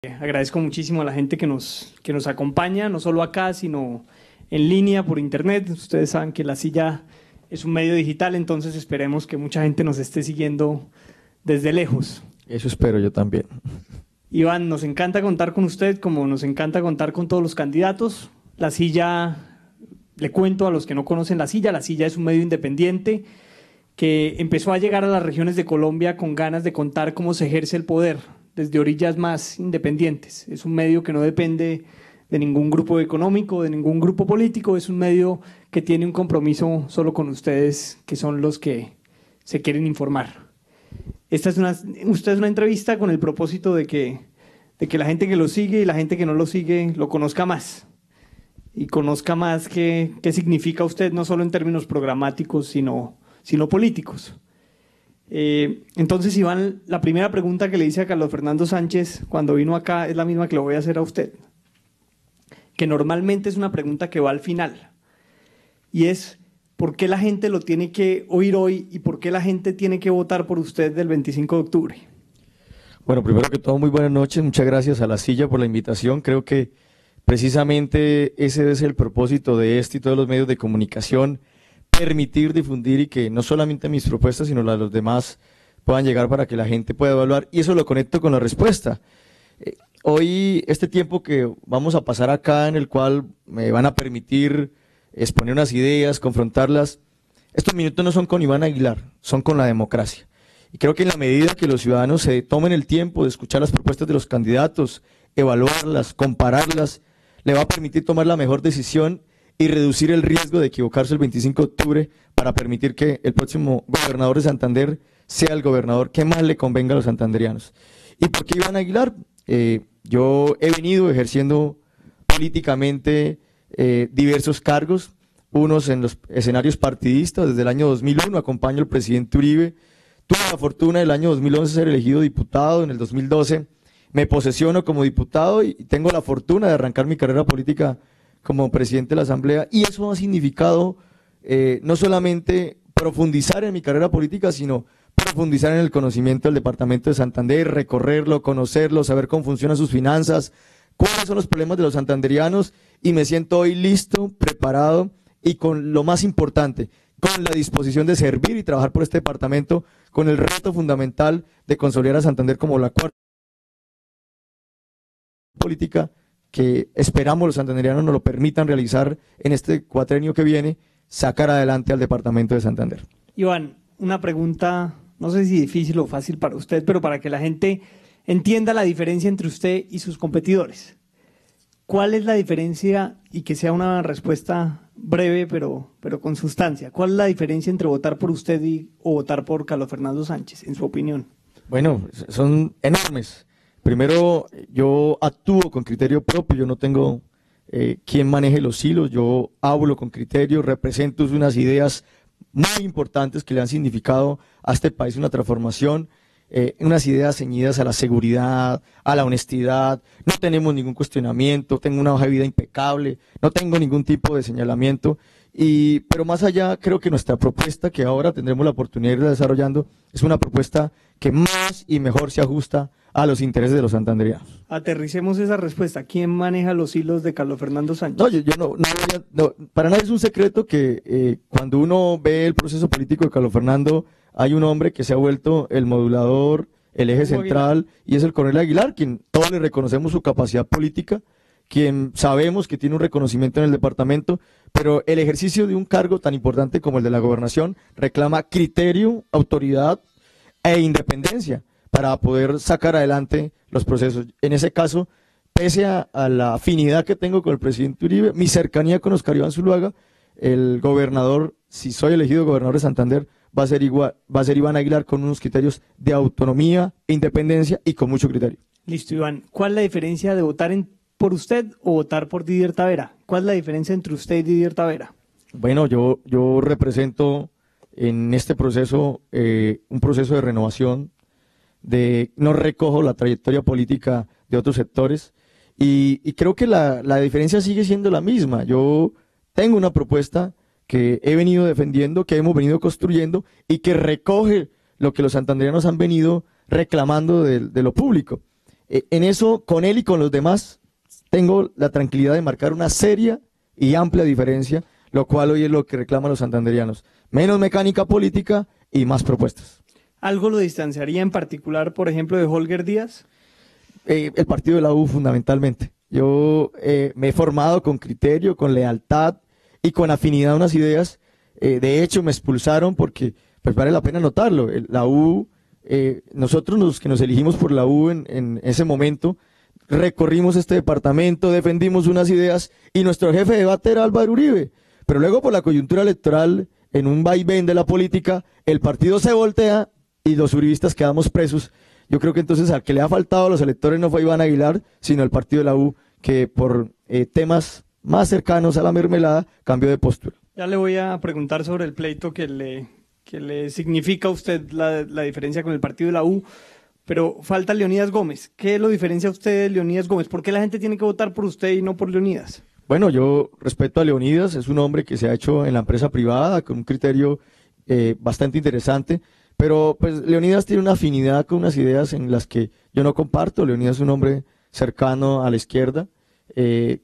Agradezco muchísimo a la gente que nos acompaña, no solo acá, sino en línea, por internet. Ustedes saben que La Silla es un medio digital, entonces esperemos que mucha gente nos esté siguiendo desde lejos. Eso espero yo también. Iván, nos encanta contar con usted, como nos encanta contar con todos los candidatos. La Silla, le cuento a los que no conocen La Silla es un medio independiente que empezó a llegar a las regiones de Colombia con ganas de contar cómo se ejerce el poder desde orillas más independientes. Es un medio que no depende de ningún grupo económico, de ningún grupo político, es un medio que tiene un compromiso solo con ustedes, que son los que se quieren informar. Esta es una entrevista con el propósito de que la gente que lo sigue y la gente que no lo sigue lo conozca más, y conozca más qué significa usted, no solo en términos programáticos, sino políticos. Entonces, Iván, la primera pregunta que le hice a Carlos Fernando Sánchez cuando vino acá es la misma que le voy a hacer a usted, que normalmente es una pregunta que va al final, y es: ¿por qué la gente lo tiene que oír hoy y por qué la gente tiene que votar por usted del 25 de octubre? Bueno, primero que todo, muy buenas noches. Muchas gracias a La Silla por la invitación. Creo que precisamente ese es el propósito de este y todos los medios de comunicación: permitir difundir y que no solamente mis propuestas, sino las de los demás puedan llegar para que la gente pueda evaluar. Y eso lo conecto con la respuesta. Hoy, este tiempo que vamos a pasar acá, en el cual me van a permitir exponer unas ideas, confrontarlas, estos minutos no son con Iván Aguilar, son con la democracia. Y creo que en la medida que los ciudadanos se tomen el tiempo de escuchar las propuestas de los candidatos, evaluarlas, compararlas, le va a permitir tomar la mejor decisión y reducir el riesgo de equivocarse el 25 de octubre para permitir que el próximo gobernador de Santander sea el gobernador que más le convenga a los santanderianos. ¿Y por qué Iván Aguilar? Yo he venido ejerciendo políticamente diversos cargos, unos en los escenarios partidistas. Desde el año 2001 acompaño al presidente Uribe. Tuve la fortuna del año 2011 ser elegido diputado. En el 2012 me posesiono como diputado y tengo la fortuna de arrancar mi carrera política como presidente de la Asamblea, y eso ha significado no solamente profundizar en mi carrera política, sino profundizar en el conocimiento del departamento de Santander, recorrerlo, conocerlo, saber cómo funcionan sus finanzas, cuáles son los problemas de los santanderianos, y me siento hoy listo, preparado y con lo más importante, con la disposición de servir y trabajar por este departamento, con el reto fundamental de consolidar a Santander como la cuarta política que esperamos los santanderianos nos lo permitan realizar en este cuatrenio que viene, sacar adelante al departamento de Santander. Iván, una pregunta, no sé si difícil o fácil para usted, pero para que la gente entienda la diferencia entre usted y sus competidores. ¿Cuál es la diferencia, y que sea una respuesta breve pero con sustancia, cuál es la diferencia entre votar por usted o votar por Carlos Fernando Sánchez, en su opinión? Bueno, son enormes. Primero, yo actúo con criterio propio, yo no tengo quien maneje los hilos, yo hablo con criterio, represento unas ideas muy importantes que le han significado a este país una transformación, unas ideas ceñidas a la seguridad, a la honestidad. No tenemos ningún cuestionamiento, tengo una hoja de vida impecable, no tengo ningún tipo de señalamiento, pero más allá, creo que nuestra propuesta, que ahora tendremos la oportunidad de ir desarrollando, es una propuesta que más y mejor se ajusta a los intereses de los santanderianos. Aterricemos esa respuesta. ¿Quién maneja los hilos de Carlos Fernando Sánchez? No, yo no, para nadie es un secreto que cuando uno ve el proceso político de Carlos Fernando, hay un hombre que se ha vuelto el modulador, el eje central, y es el coronel Aguilar, quien todos le reconocemos su capacidad política, quien sabemos que tiene un reconocimiento en el departamento, pero el ejercicio de un cargo tan importante como el de la gobernación reclama criterio, autoridad e independencia para poder sacar adelante los procesos. En ese caso, pese a la afinidad que tengo con el presidente Uribe, mi cercanía con Oscar Iván Zuluaga, el gobernador, si soy elegido gobernador de Santander, va a ser Iván Aguilar, con unos criterios de autonomía, independencia y con mucho criterio. Listo, Iván. ¿Cuál es la diferencia de votar por usted o votar por Didier Tavera? ¿Cuál es la diferencia entre usted y Didier Tavera? Bueno, yo represento en este proceso un proceso de renovación, no recojo la trayectoria política de otros sectores, y creo que la diferencia sigue siendo la misma. Yo tengo una propuesta que he venido defendiendo, que hemos venido construyendo y que recoge lo que los santandereanos han venido reclamando de lo público. En eso, con él y con los demás, tengo la tranquilidad de marcar una seria y amplia diferencia, lo cual hoy es lo que reclaman los santanderianos. Menos mecánica política y más propuestas. ¿Algo lo distanciaría en particular, por ejemplo, de Holger Díaz? El partido de la U fundamentalmente. Yo me he formado con criterio, con lealtad y con afinidad a unas ideas. De hecho, me expulsaron porque, pues vale la pena notarlo, la U, nosotros los que nos elegimos por la U en ese momento, recorrimos este departamento, defendimos unas ideas y nuestro jefe de debate era Álvaro Uribe. Pero luego por la coyuntura electoral, en un vaivén de la política, el partido se voltea y los uribistas quedamos presos. Yo creo que entonces al que le ha faltado a los electores no fue Iván Aguilar, sino el partido de la U, que por temas más cercanos a la mermelada cambió de postura. Ya le voy a preguntar sobre el pleito que le significa a usted la diferencia con el partido de la U, pero falta Leonidas Gómez. ¿Qué lo diferencia a usted de Leonidas Gómez? ¿Por qué la gente tiene que votar por usted y no por Leonidas? Bueno, yo respeto a Leonidas, es un hombre que se ha hecho en la empresa privada con un criterio bastante interesante, pero pues Leonidas tiene una afinidad con unas ideas en las que yo no comparto. Leonidas es un hombre cercano a la izquierda,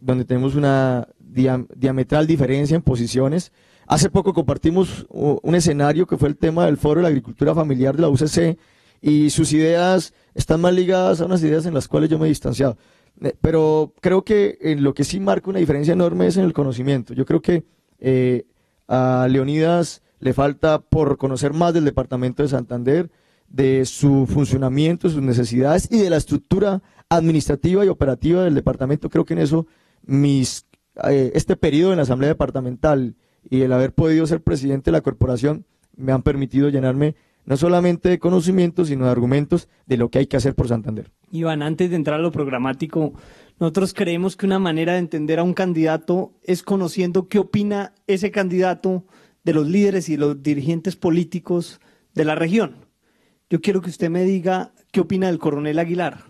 donde tenemos una diametral diferencia en posiciones. Hace poco compartimos un escenario que fue el tema del Foro de la Agricultura Familiar de la UCC, y sus ideas están más ligadas a unas ideas en las cuales yo me he distanciado. Pero creo que en lo que sí marca una diferencia enorme es en el conocimiento. Yo creo que a Leonidas le falta por conocer más del departamento de Santander, de su funcionamiento, sus necesidades y de la estructura administrativa y operativa del departamento. Creo que en eso este periodo en la Asamblea Departamental y el haber podido ser presidente de la corporación me han permitido llenarme no solamente de conocimientos, sino de argumentos de lo que hay que hacer por Santander. Iván, antes de entrar a lo programático, nosotros creemos que una manera de entender a un candidato es conociendo qué opina ese candidato de los líderes y los dirigentes políticos de la región. Yo quiero que usted me diga qué opina del coronel Aguilar.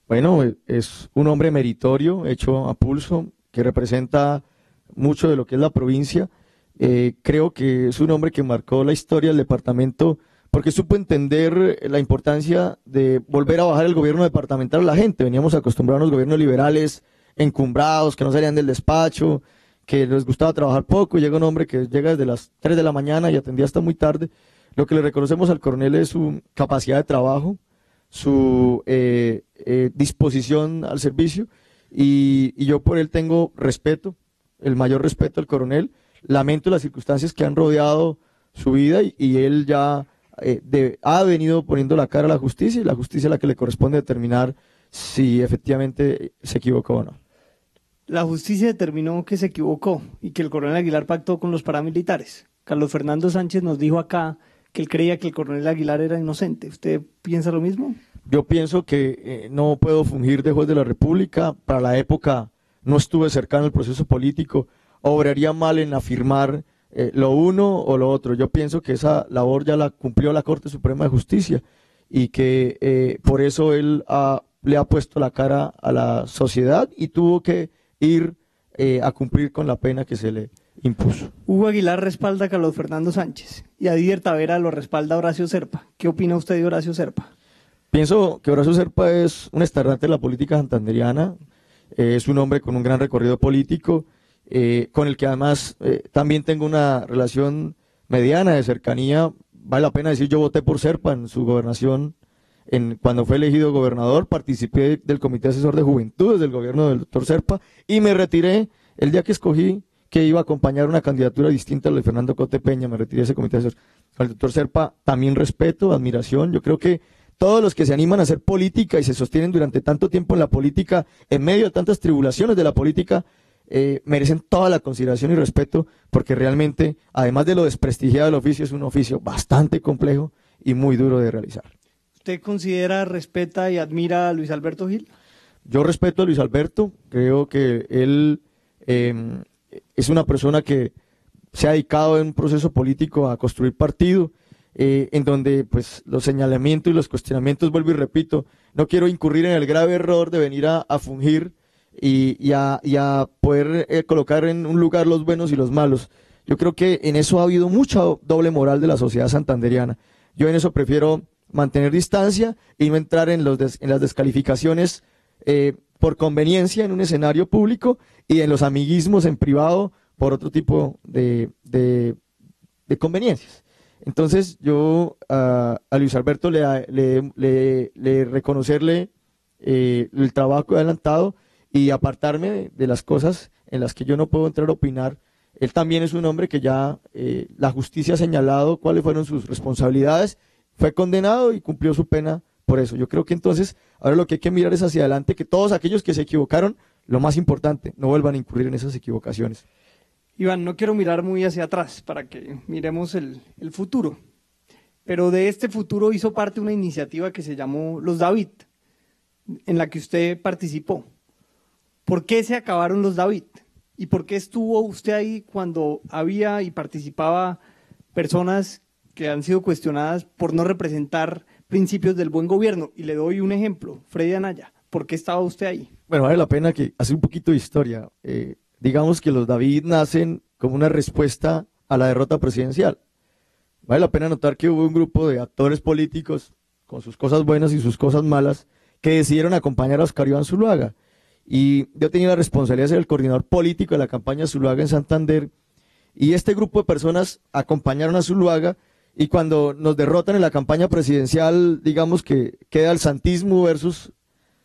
Bueno, es un hombre meritorio, hecho a pulso, que representa mucho de lo que es la provincia. Creo que es un hombre que marcó la historia del departamento porque supo entender la importancia de volver a bajar el gobierno departamental a la gente. Veníamos acostumbrados a los gobiernos liberales, encumbrados, que no salían del despacho, que les gustaba trabajar poco, y llega un hombre que llega desde las 3 de la mañana y atendía hasta muy tarde. Lo que le reconocemos al coronel es su capacidad de trabajo, su disposición al servicio, y yo por él tengo respeto, el mayor respeto al coronel. Lamento las circunstancias que han rodeado su vida y él ya ha venido poniendo la cara a la justicia, y la justicia es la que le corresponde determinar si efectivamente se equivocó o no. La justicia determinó que se equivocó y que el coronel Aguilar pactó con los paramilitares. Carlos Fernando Sánchez nos dijo acá que él creía que el coronel Aguilar era inocente. ¿Usted piensa lo mismo? Yo pienso que no puedo fungir de juez de la República. Para la época no estuve cercano al proceso político. Obraría mal en afirmar lo uno o lo otro. Yo pienso que esa labor ya la cumplió la Corte Suprema de Justicia y que por eso él le ha puesto la cara a la sociedad y tuvo que ir a cumplir con la pena que se le impuso. Hugo Aguilar respalda a Carlos Fernando Sánchez y a Didier Tavera lo respalda Horacio Serpa. ¿Qué opina usted de Horacio Serpa? Pienso que Horacio Serpa es un estandarte de la política santanderiana, es un hombre con un gran recorrido político, con el que además también tengo una relación mediana de cercanía. Vale la pena decir, yo voté por Serpa en su gobernación. Cuando fue elegido gobernador, participé del Comité Asesor de Juventudes del gobierno del doctor Serpa y me retiré el día que escogí que iba a acompañar una candidatura distinta a la de Fernando Cote Peña. Me retiré de ese Comité Asesor. Al doctor Serpa también respeto, admiración. Yo creo que todos los que se animan a hacer política y se sostienen durante tanto tiempo en la política, en medio de tantas tribulaciones de la política, merecen toda la consideración y respeto, porque realmente, además de lo desprestigiado del oficio, es un oficio bastante complejo y muy duro de realizar. ¿Usted considera, respeta y admira a Luis Alberto Gil? Yo respeto a Luis Alberto, creo que él es una persona que se ha dedicado en un proceso político a construir partido, en donde pues los señalamientos y los cuestionamientos, vuelvo y repito, no quiero incurrir en el grave error de venir a fungir y a poder colocar en un lugar los buenos y los malos. Yo creo que en eso ha habido mucha doble moral de la sociedad santanderiana. Yo en eso prefiero mantener distancia y no entrar en las descalificaciones por conveniencia en un escenario público y en los amiguismos en privado por otro tipo de conveniencias. Entonces yo a Luis Alberto le reconocerle el trabajo adelantado y apartarme de las cosas en las que yo no puedo entrar a opinar. Él también es un hombre que ya la justicia ha señalado cuáles fueron sus responsabilidades, fue condenado y cumplió su pena por eso. Yo creo que entonces ahora lo que hay que mirar es hacia adelante, que todos aquellos que se equivocaron, lo más importante, no vuelvan a incurrir en esas equivocaciones. Iván, no quiero mirar muy hacia atrás para que miremos el futuro, pero de este futuro hizo parte una iniciativa que se llamó Los David, en la que usted participó. ¿Por qué se acabaron los David? ¿Y por qué estuvo usted ahí cuando había y participaba personas que han sido cuestionadas por no representar principios del buen gobierno? Y le doy un ejemplo, Freddy Anaya. ¿Por qué estaba usted ahí? Bueno, vale la pena que hace un poquito de historia. Digamos que los David nacen como una respuesta a la derrota presidencial. Vale la pena notar que hubo un grupo de actores políticos con sus cosas buenas y sus cosas malas que decidieron acompañar a Oscar Iván Zuluaga. Y yo tenía la responsabilidad de ser el coordinador político de la campaña Zuluaga en Santander. Y este grupo de personas acompañaron a Zuluaga y cuando nos derrotan en la campaña presidencial, digamos que queda el santismo versus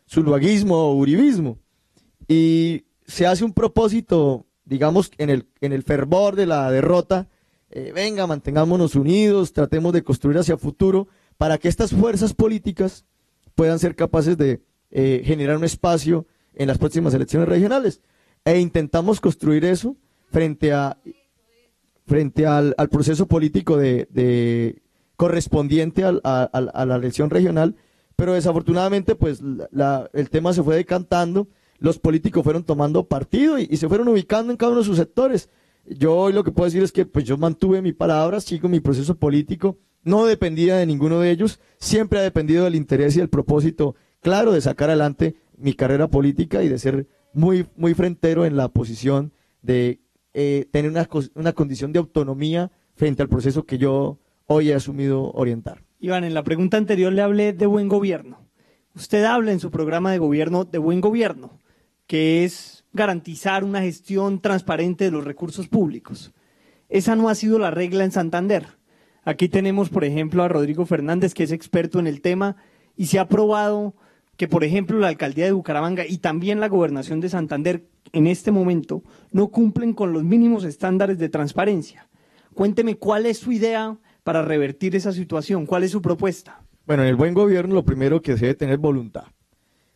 zuluaguismo o uribismo. Y se hace un propósito, digamos, en el fervor de la derrota, venga, mantengámonos unidos, tratemos de construir hacia futuro para que estas fuerzas políticas puedan ser capaces de generar un espacio en las próximas elecciones regionales. E intentamos construir eso frente al proceso político correspondiente a la elección regional, pero desafortunadamente pues el tema se fue decantando, los políticos fueron tomando partido y se fueron ubicando en cada uno de sus sectores. Yo hoy lo que puedo decir es que pues yo mantuve mi palabra, sigo mi proceso político, no dependía de ninguno de ellos, siempre ha dependido del interés y el propósito claro de sacar adelante mi carrera política y de ser muy, muy frentero en la posición de tener una condición de autonomía frente al proceso que yo hoy he asumido orientar. Iván, en la pregunta anterior le hablé de buen gobierno. Usted habla en su programa de gobierno de buen gobierno, que es garantizar una gestión transparente de los recursos públicos. Esa no ha sido la regla en Santander. Aquí tenemos, por ejemplo, a Rodrigo Fernández, que es experto en el tema, y se ha probado que, por ejemplo, la alcaldía de Bucaramanga y también la gobernación de Santander en este momento no cumplen con los mínimos estándares de transparencia. Cuénteme cuál es su idea para revertir esa situación, cuál es su propuesta. Bueno, en el buen gobierno lo primero que se debe tener es voluntad.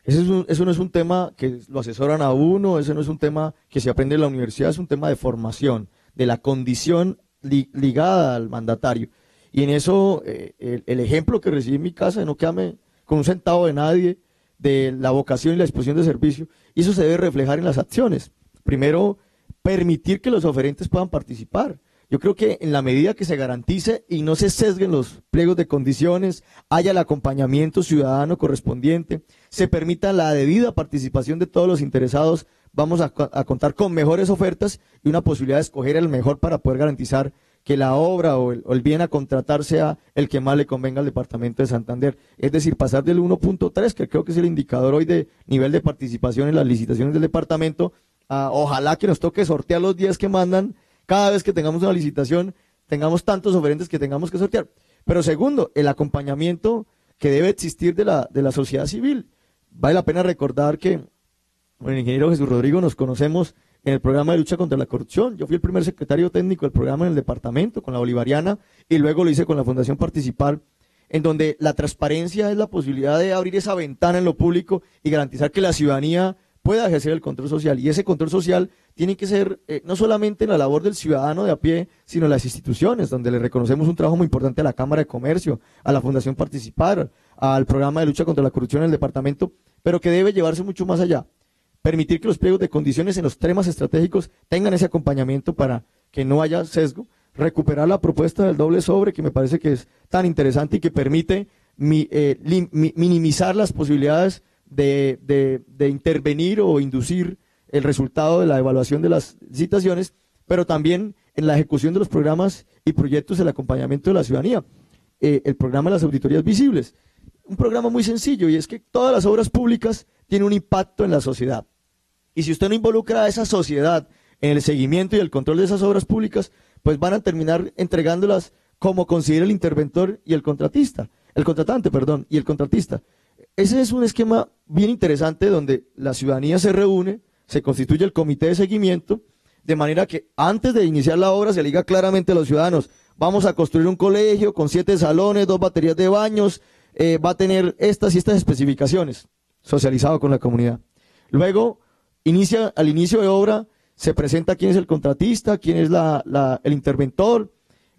Eso no es un tema que lo asesoran a uno, eso no es un tema que se aprende en la universidad, es un tema de formación, de la condición ligada al mandatario. Y en eso, el ejemplo que recibí en mi casa, de no quedarme con un centavo de nadie, de la vocación y la disposición de servicio, y eso se debe reflejar en las acciones. Primero, permitir que los oferentes puedan participar. Yo creo que en la medida que se garantice y no se sesguen los pliegos de condiciones, haya el acompañamiento ciudadano correspondiente, se permita la debida participación de todos los interesados, vamos a contar con mejores ofertas y una posibilidad de escoger el mejor para poder garantizar que la obra o el bien a contratar sea el que más le convenga al departamento de Santander. Es decir, pasar del 1.3, que creo que es el indicador hoy de nivel de participación en las licitaciones del departamento, a ojalá que nos toque sortear los 10 que mandan. Cada vez que tengamos una licitación, tengamos tantos oferentes que tengamos que sortear. Pero segundo, el acompañamiento que debe existir de la sociedad civil. Vale la pena recordar que con el ingeniero Jesús Rodrigo nos conocemos en el programa de lucha contra la corrupción. Yo fui el primer secretario técnico del programa en el departamento con la Bolivariana y luego lo hice con la Fundación Participar, en donde la transparencia es la posibilidad de abrir esa ventana en lo público y garantizar que la ciudadanía pueda ejercer el control social. Y ese control social tiene que ser no solamente en la labor del ciudadano de a pie, sino en las instituciones, donde le reconocemos un trabajo muy importante a la Cámara de Comercio, a la Fundación Participar, al programa de lucha contra la corrupción en el departamento, pero que debe llevarse mucho más allá. Permitir que los pliegos de condiciones en los temas estratégicos tengan ese acompañamiento para que no haya sesgo, recuperar la propuesta del doble sobre, que me parece que es tan interesante y que permite minimizar las posibilidades de intervenir o inducir el resultado de la evaluación de las licitaciones, pero también en la ejecución de los programas y proyectos del acompañamiento de la ciudadanía. el programa de las auditorías visibles. Un programa muy sencillo, y es que todas las obras públicas tienen un impacto en la sociedad. Y si usted no involucra a esa sociedad en el seguimiento y el control de esas obras públicas, pues van a terminar entregándolas como considera el interventor y el contratista, el contratante, perdón, y el contratista. Ese es un esquema bien interesante donde la ciudadanía se reúne, se constituye el comité de seguimiento, de manera que antes de iniciar la obra se le diga claramente a los ciudadanos: vamos a construir un colegio con 7 salones, 2 baterías de baños, va a tener estas y estas especificaciones, socializado con la comunidad. Luego, al inicio de obra, se presenta quién es el contratista, quién es el interventor,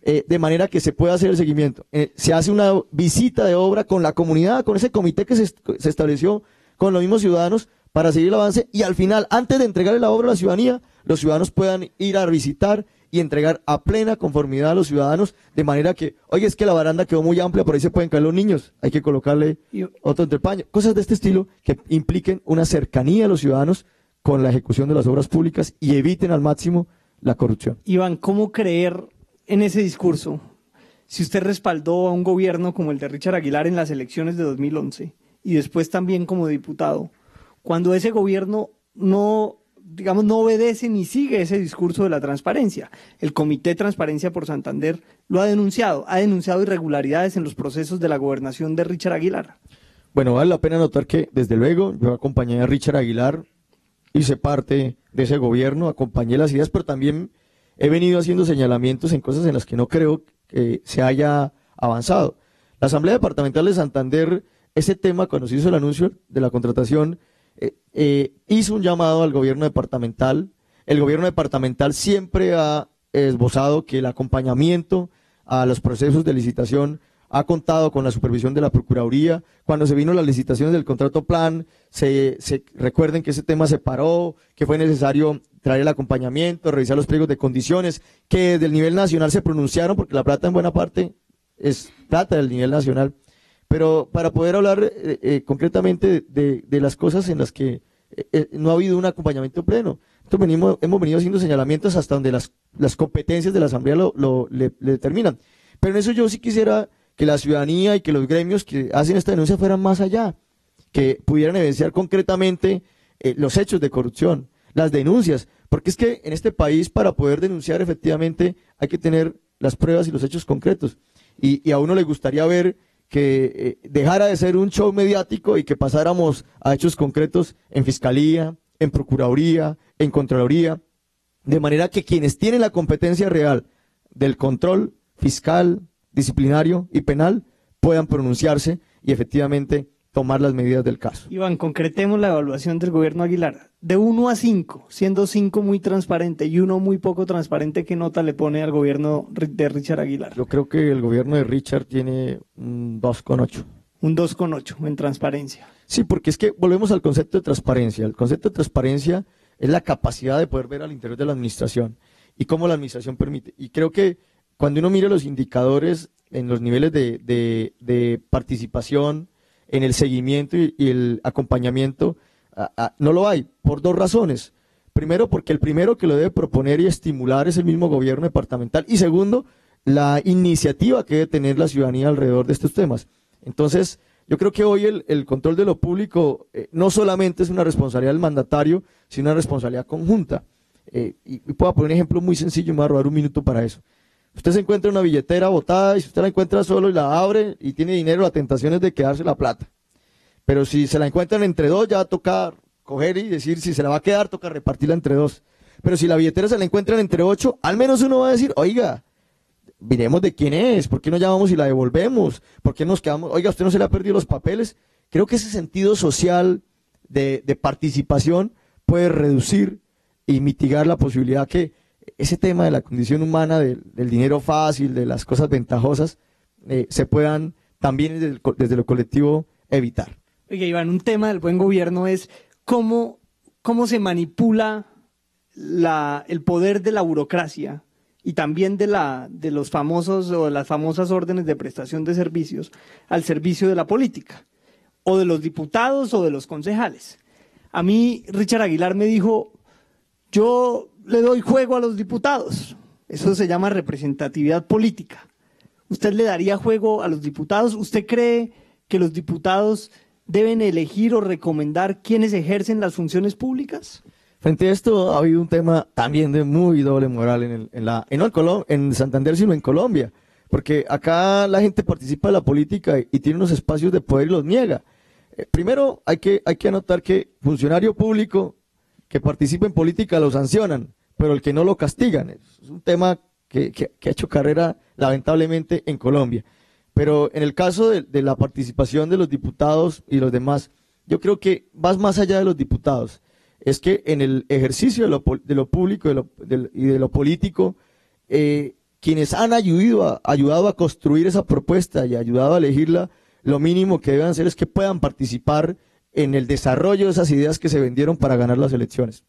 de manera que se pueda hacer el seguimiento. Se hace una visita de obra con la comunidad, con ese comité que se estableció con los mismos ciudadanos para seguir el avance, y al final, antes de entregarle la obra a la ciudadanía, los ciudadanos puedan ir a visitar y entregar a plena conformidad a los ciudadanos, de manera que, oye, es que la baranda quedó muy amplia, por ahí se pueden caer los niños, hay que colocarle otro entrepaño. Cosas de este estilo que impliquen una cercanía a los ciudadanos con la ejecución de las obras públicas y eviten al máximo la corrupción. Iván, ¿cómo creer en ese discurso si usted respaldó a un gobierno como el de Richard Aguilar en las elecciones de 2011 y después también como diputado, cuando ese gobierno no obedece ni sigue ese discurso de la transparencia? El Comité de Transparencia por Santander lo ha denunciado irregularidades en los procesos de la gobernación de Richard Aguilar. Bueno, vale la pena notar que, desde luego, yo acompañé a Richard Aguilar, hice parte de ese gobierno, acompañé las ideas, pero también he venido haciendo señalamientos en cosas en las que no creo que se haya avanzado. La Asamblea Departamental de Santander, ese tema, cuando se hizo el anuncio de la contratación, hizo un llamado al gobierno departamental. El gobierno departamental siempre ha esbozado que el acompañamiento a los procesos de licitación ha contado con la supervisión de la Procuraduría. Cuando se vino las licitaciones del contrato plan, recuerden que ese tema se paró, que fue necesario traer el acompañamiento, revisar los pliegos de condiciones, que desde el nivel nacional se pronunciaron, porque la plata en buena parte es plata del nivel nacional. Pero para poder hablar concretamente de las cosas en las que no ha habido un acompañamiento pleno. Entonces hemos venido haciendo señalamientos hasta donde las competencias de la Asamblea le determinan. Pero en eso yo sí quisiera que la ciudadanía y que los gremios que hacen esta denuncia fueran más allá, que pudieran evidenciar concretamente los hechos de corrupción, las denuncias, porque es que en este país, para poder denunciar efectivamente, hay que tener las pruebas y los hechos concretos, y a uno le gustaría ver que dejara de ser un show mediático y que pasáramos a hechos concretos en Fiscalía, en Procuraduría, en Contraloría, de manera que quienes tienen la competencia real del control fiscal, disciplinario y penal puedan pronunciarse y efectivamente tomar las medidas del caso. Iván, concretemos la evaluación del gobierno Aguilar. De 1 a 5, siendo 5 muy transparente y 1 muy poco transparente, ¿qué nota le pone al gobierno de Richard Aguilar? Yo creo que el gobierno de Richard tiene un 2,8. Un 2,8 en transparencia. Sí, porque es que volvemos al concepto de transparencia. El concepto de transparencia es la capacidad de poder ver al interior de la administración y cómo la administración permite. Y creo que cuando uno mira los indicadores en los niveles de participación, en el seguimiento y el acompañamiento, no lo hay, por 2 razones. Primero, porque el primero que lo debe proponer y estimular es el mismo gobierno departamental, y segundo, la iniciativa que debe tener la ciudadanía alrededor de estos temas. Entonces, yo creo que hoy el control de lo público no solamente es una responsabilidad del mandatario, sino una responsabilidad conjunta. Y puedo poner un ejemplo muy sencillo, me voy a robar un minuto para eso. Usted se encuentra una billetera botada y si usted la encuentra solo y la abre y tiene dinero, la tentación es de quedarse la plata. Pero si se la encuentran entre 2, ya va a tocar coger y decir si se la va a quedar, toca repartirla entre 2. Pero si la billetera se la encuentran entre 8, al menos uno va a decir, oiga, miremos de quién es, ¿por qué no llamamos y la devolvemos? ¿Por qué nos quedamos? Oiga, ¿usted no se le ha perdido los papeles? Creo que ese sentido social de participación puede reducir y mitigar la posibilidad que ese tema de la condición humana, del dinero fácil, de las cosas ventajosas, se puedan también desde lo colectivo evitar. Oiga, Iván, un tema del buen gobierno es cómo se manipula el poder de la burocracia y también de los famosos o las famosas órdenes de prestación de servicios al servicio de la política, o de los diputados o de los concejales. A mí Richard Aguilar me dijo, yo le doy juego a los diputados. Eso se llama representatividad política. ¿usted le daría juego a los diputados? ¿Usted cree que los diputados deben elegir o recomendar quienes ejercen las funciones públicas? Frente a esto ha habido un tema también de muy doble moral no en Santander, sino en Colombia, porque acá la gente participa de la política y tiene unos espacios de poder y los niega. Primero hay que anotar que funcionario público que participa en política lo sancionan, pero el que no lo castigan. Es un tema que ha hecho carrera lamentablemente en Colombia. Pero en el caso de la participación de los diputados y los demás, yo creo que vas más allá de los diputados. Es que en el ejercicio de lo público y de lo político, quienes han ayudado a construir esa propuesta y ayudado a elegirla, lo mínimo que deben hacer es que puedan participar en el desarrollo de esas ideas que se vendieron para ganar las elecciones.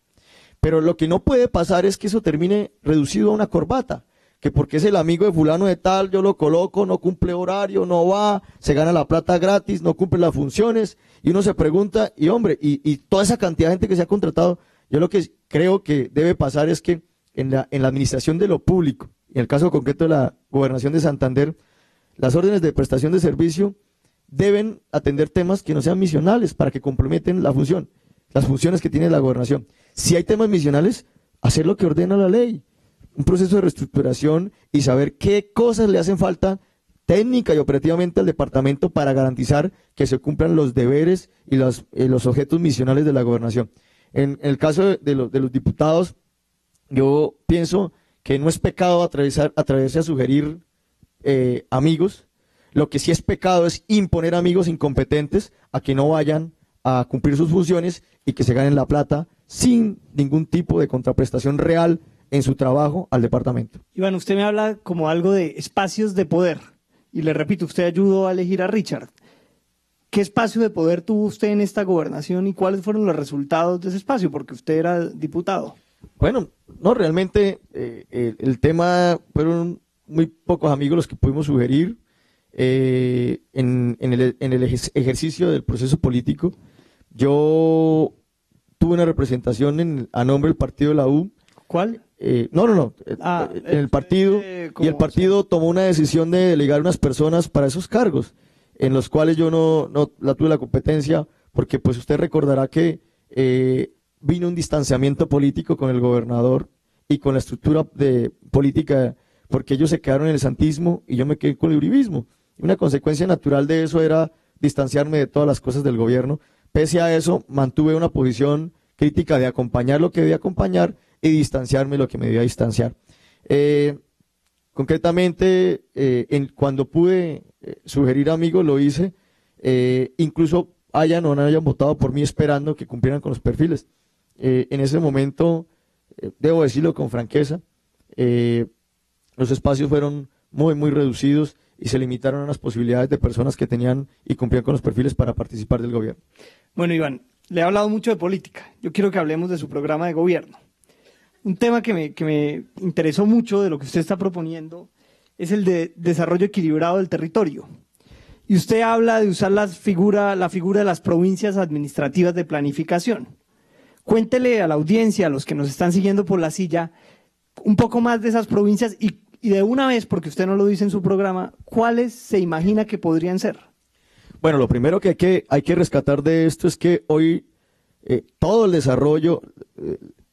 Pero lo que no puede pasar es que eso termine reducido a una corbata, que porque es el amigo de fulano de tal, yo lo coloco, no cumple horario, no va, se gana la plata gratis, no cumple las funciones, y uno se pregunta, y hombre, y toda esa cantidad de gente que se ha contratado, yo lo que creo que debe pasar es que en la administración de lo público, en el caso concreto de la Gobernación de Santander, las órdenes de prestación de servicio deben atender temas que no sean misionales para que comprometen la función, las funciones que tiene la gobernación. Si hay temas misionales, hacer lo que ordena la ley, un proceso de reestructuración y saber qué cosas le hacen falta técnica y operativamente al departamento para garantizar que se cumplan los deberes y los objetos misionales de la gobernación. En el caso de los diputados, yo pienso que no es pecado atreverse a sugerir amigos. Lo que sí es pecado es imponer amigos incompetentes a que no vayan a cumplir sus funciones y que se ganen la plata sin ningún tipo de contraprestación real en su trabajo al departamento. Iván, usted me habla como algo de espacios de poder. Y le repito, usted ayudó a elegir a Richard. ¿Qué espacio de poder tuvo usted en esta gobernación y cuáles fueron los resultados de ese espacio? Porque usted era diputado. Bueno, no, realmente el tema fueron muy pocos amigos los que pudimos sugerir en el ejercicio del proceso político. Yo tuve una representación a nombre del partido de la U. ¿Cuál? En el partido, y el partido tomó una decisión de delegar unas personas para esos cargos, en los cuales yo no la tuve la competencia, porque pues usted recordará que vino un distanciamiento político con el gobernador y con la estructura de política, porque ellos se quedaron en el santismo y yo me quedé con el uribismo. Y una consecuencia natural de eso era distanciarme de todas las cosas del gobierno. Pese a eso, mantuve una posición crítica de acompañar lo que debía acompañar y distanciarme lo que me debía distanciar. Concretamente, cuando pude sugerir amigos, lo hice, incluso hayan o no hayan votado por mí esperando que cumplieran con los perfiles. En ese momento, debo decirlo con franqueza, los espacios fueron muy, muy reducidos y se limitaron a las posibilidades de personas que tenían y cumplían con los perfiles para participar del gobierno. Bueno, Iván, le he hablado mucho de política. Yo quiero que hablemos de su programa de gobierno. Un tema que me interesó mucho de lo que usted está proponiendo es el de desarrollo equilibrado del territorio. Y usted habla de usar la figura de las provincias administrativas de planificación. Cuéntele a la audiencia, a los que nos están siguiendo por la silla, un poco más de esas provincias y de una vez, porque usted no lo dice en su programa, ¿cuáles se imagina que podrían ser? Bueno, lo primero que hay que rescatar de esto es que hoy todo el desarrollo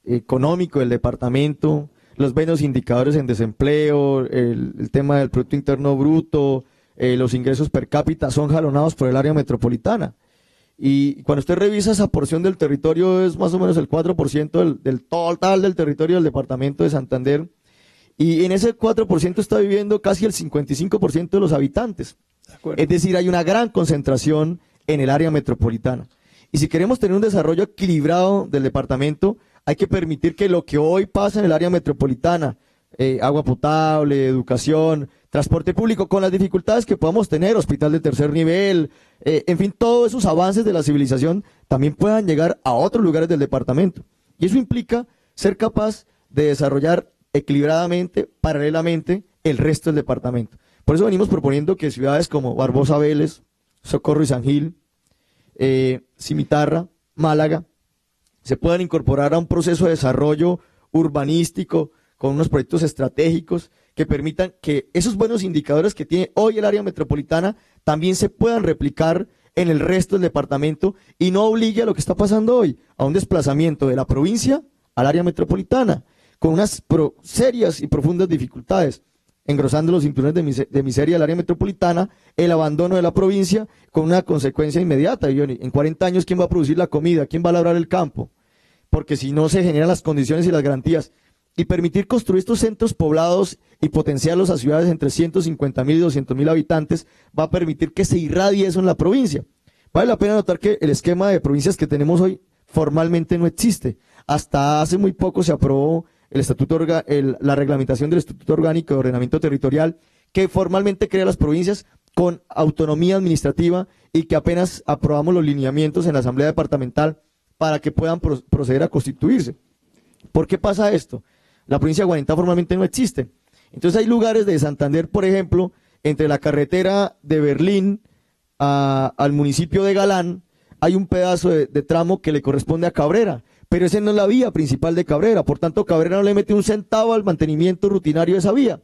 económico del departamento, los buenos indicadores en desempleo, el tema del Producto Interno Bruto, los ingresos per cápita son jalonados por el área metropolitana. Y cuando usted revisa esa porción del territorio es más o menos el 4% del total del territorio del departamento de Santander. Y en ese 4% está viviendo casi el 55% de los habitantes. Es decir, hay una gran concentración en el área metropolitana. Y si queremos tener un desarrollo equilibrado del departamento, hay que permitir que lo que hoy pasa en el área metropolitana, agua potable, educación, transporte público, con las dificultades que podamos tener, hospital de tercer nivel, en fin, todos esos avances de la civilización también puedan llegar a otros lugares del departamento. Y eso implica ser capaz de desarrollar equilibradamente, paralelamente, el resto del departamento. Por eso venimos proponiendo que ciudades como Barbosa Vélez, Socorro y San Gil, Cimitarra, Málaga, se puedan incorporar a un proceso de desarrollo urbanístico con unos proyectos estratégicos que permitan que esos buenos indicadores que tiene hoy el área metropolitana también se puedan replicar en el resto del departamento y no obligue a lo que está pasando hoy, a un desplazamiento de la provincia al área metropolitana, con unas serias y profundas dificultades, engrosando los cinturones de miseria del área metropolitana, el abandono de la provincia, con una consecuencia inmediata. Johnny, en 40 años, ¿quién va a producir la comida? ¿Quién va a labrar el campo? Porque si no se generan las condiciones y las garantías, y permitir construir estos centros poblados y potenciarlos a ciudades entre 150.000 y 200.000 habitantes, va a permitir que se irradie eso en la provincia. Vale la pena notar que el esquema de provincias que tenemos hoy formalmente no existe. Hasta hace muy poco se aprobó la reglamentación del Estatuto Orgánico de Ordenamiento Territorial, que formalmente crea las provincias con autonomía administrativa y que apenas aprobamos los lineamientos en la Asamblea Departamental para que puedan proceder a constituirse. ¿Por qué pasa esto? La provincia de Guarentá formalmente no existe. Entonces hay lugares de Santander, por ejemplo, entre la carretera de Berlín al municipio de Galán, hay un pedazo de tramo que le corresponde a Cabrera, pero esa no es la vía principal de Cabrera, por tanto Cabrera no le mete un centavo al mantenimiento rutinario de esa vía.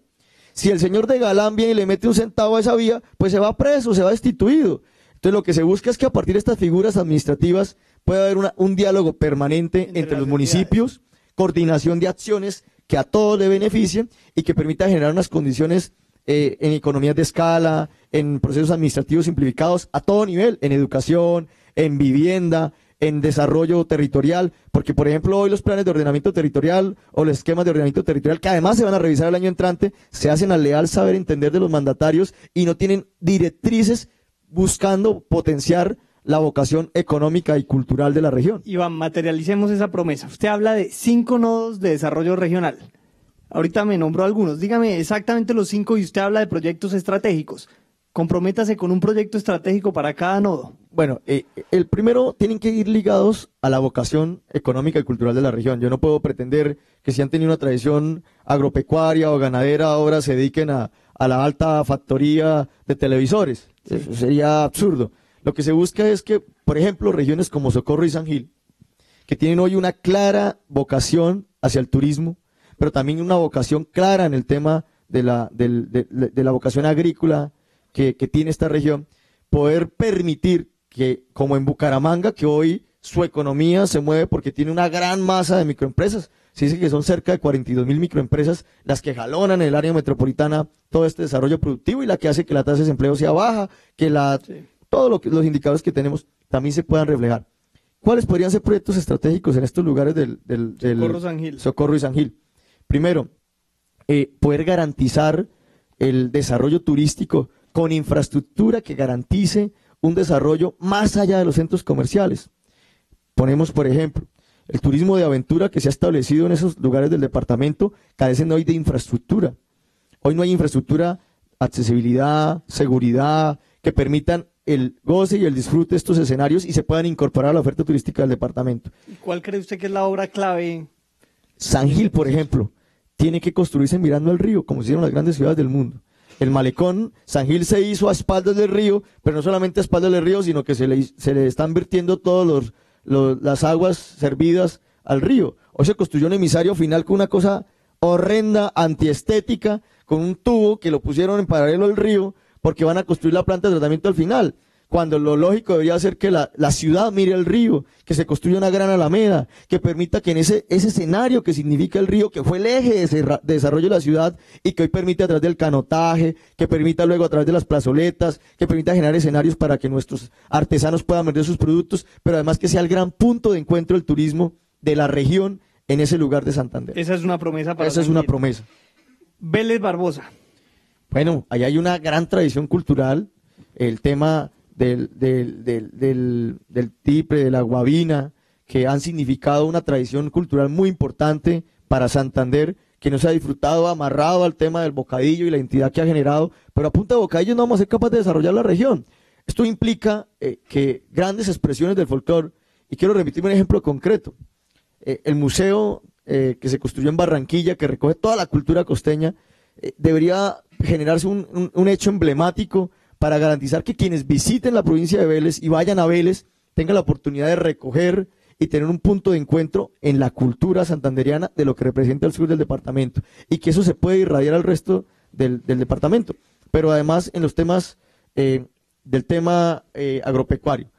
Si el señor de Galán viene y le mete un centavo a esa vía, pues se va preso, se va destituido. Entonces lo que se busca es que a partir de estas figuras administrativas pueda haber un diálogo permanente entre los municipios, coordinación de acciones que a todos le beneficien y que permita generar unas condiciones en economías de escala, en procesos administrativos simplificados a todo nivel, en educación, en vivienda, en desarrollo territorial, porque por ejemplo hoy los planes de ordenamiento territorial o los esquemas de ordenamiento territorial, que además se van a revisar el año entrante, se hacen al leal saber entender de los mandatarios y no tienen directrices buscando potenciar la vocación económica y cultural de la región. Iván, materialicemos esa promesa. Usted habla de 5 nodos de desarrollo regional. Ahorita me nombró algunos. Dígame exactamente los 5 y usted habla de proyectos estratégicos. Comprométase con un proyecto estratégico para cada nodo. Bueno, el primero tienen que ir ligados a la vocación económica y cultural de la región. Yo no puedo pretender que si han tenido una tradición agropecuaria o ganadera ahora se dediquen a la alta factoría de televisores. Sí. Eso sería absurdo. Lo que se busca es que, por ejemplo, regiones como Socorro y San Gil, que tienen hoy una clara vocación hacia el turismo, pero también una vocación clara en el tema de la vocación agrícola que tiene esta región, poder permitir que, como en Bucaramanga, que hoy su economía se mueve porque tiene una gran masa de microempresas. Se dice que son cerca de 42.000 microempresas las que jalonan en el área metropolitana todo este desarrollo productivo y la que hace que la tasa de desempleo sea baja, que todos los indicadores que tenemos también se puedan reflejar. ¿Cuáles podrían ser proyectos estratégicos en estos lugares del Socorro y San Gil? Primero, poder garantizar el desarrollo turístico con infraestructura que garantice un desarrollo más allá de los centros comerciales. Ponemos, por ejemplo, el turismo de aventura que se ha establecido en esos lugares del departamento carecen hoy de infraestructura. Hoy no hay infraestructura, accesibilidad, seguridad, que permitan el goce y el disfrute de estos escenarios y se puedan incorporar a la oferta turística del departamento. ¿Y cuál cree usted que es la obra clave? San Gil, por ejemplo, tiene que construirse mirando al río, como se hicieron las grandes ciudades del mundo. El malecón, San Gil se hizo a espaldas del río, pero no solamente a espaldas del río, sino que se le están vertiendo todas las aguas servidas al río. Hoy se construyó un emisario final con una cosa horrenda, antiestética, con un tubo que lo pusieron en paralelo al río, porque van a construir la planta de tratamiento al final, cuando lo lógico debería ser que la ciudad mire al río, que se construya una gran alameda, que permita que en ese escenario que significa el río, que fue el eje de desarrollo de la ciudad y que hoy permite a través del canotaje, que permita luego a través de las plazoletas, que permita generar escenarios para que nuestros artesanos puedan vender sus productos, pero además que sea el gran punto de encuentro del turismo de la región en ese lugar de Santander. Esa es una promesa para Esa es una promesa. Vélez Barbosa. Bueno, ahí hay una gran tradición cultural, el tema del tipre, de la guabina, que han significado una tradición cultural muy importante para Santander, que no se ha disfrutado amarrado al tema del bocadillo y la identidad que ha generado, pero a punta de bocadillo no vamos a ser capaces de desarrollar la región. Esto implica que grandes expresiones del folclore, y quiero remitirme un ejemplo concreto, el museo que se construyó en Barranquilla, que recoge toda la cultura costeña, debería generarse un hecho emblemático para garantizar que quienes visiten la provincia de Vélez y vayan a Vélez tengan la oportunidad de recoger y tener un punto de encuentro en la cultura santandereana de lo que representa el sur del departamento y que eso se puede irradiar al resto del departamento. Pero además en los temas del tema agropecuario.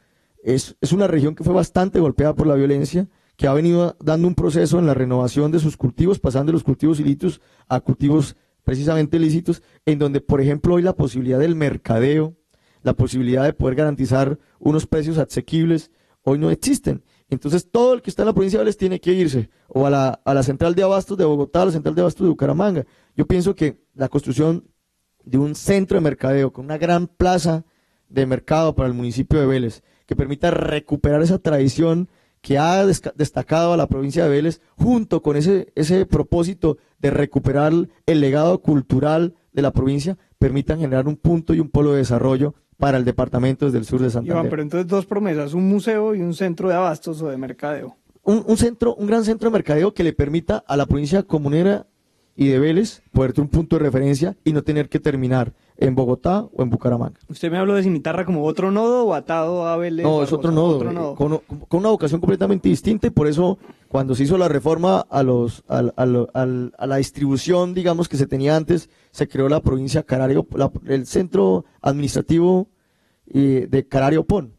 Es una región que fue bastante golpeada por la violencia, que ha venido dando un proceso en la renovación de sus cultivos, pasando de los cultivos ilícitos a cultivos precisamente lícitos, en donde, por ejemplo, hoy la posibilidad del mercadeo, la posibilidad de poder garantizar unos precios asequibles, hoy no existen. Entonces, todo el que está en la provincia de Vélez tiene que irse o a la central de abastos de Bogotá, a la central de abastos de Bucaramanga. Yo pienso que la construcción de un centro de mercadeo con una gran plaza de mercado para el municipio de Vélez, que permita recuperar esa tradición que ha destacado a la provincia de Vélez, junto con ese propósito de recuperar el legado cultural de la provincia, permitan generar un punto y un polo de desarrollo para el departamento desde el sur de Santander. Iván, pero entonces dos promesas, un museo y un centro de abastos o de mercadeo. Un gran centro de mercadeo que le permita a la provincia comunera y de Vélez poder tener un punto de referencia y no tener que terminar en Bogotá o en Bucaramanga. ¿Usted me habló de Cimitarra como otro nodo o atado a Vélez? No, es otro nodo. Con una vocación completamente distinta, y por eso cuando se hizo la reforma a la distribución, digamos, que se tenía antes, se creó la provincia Carario, el centro administrativo de Carario-Pón,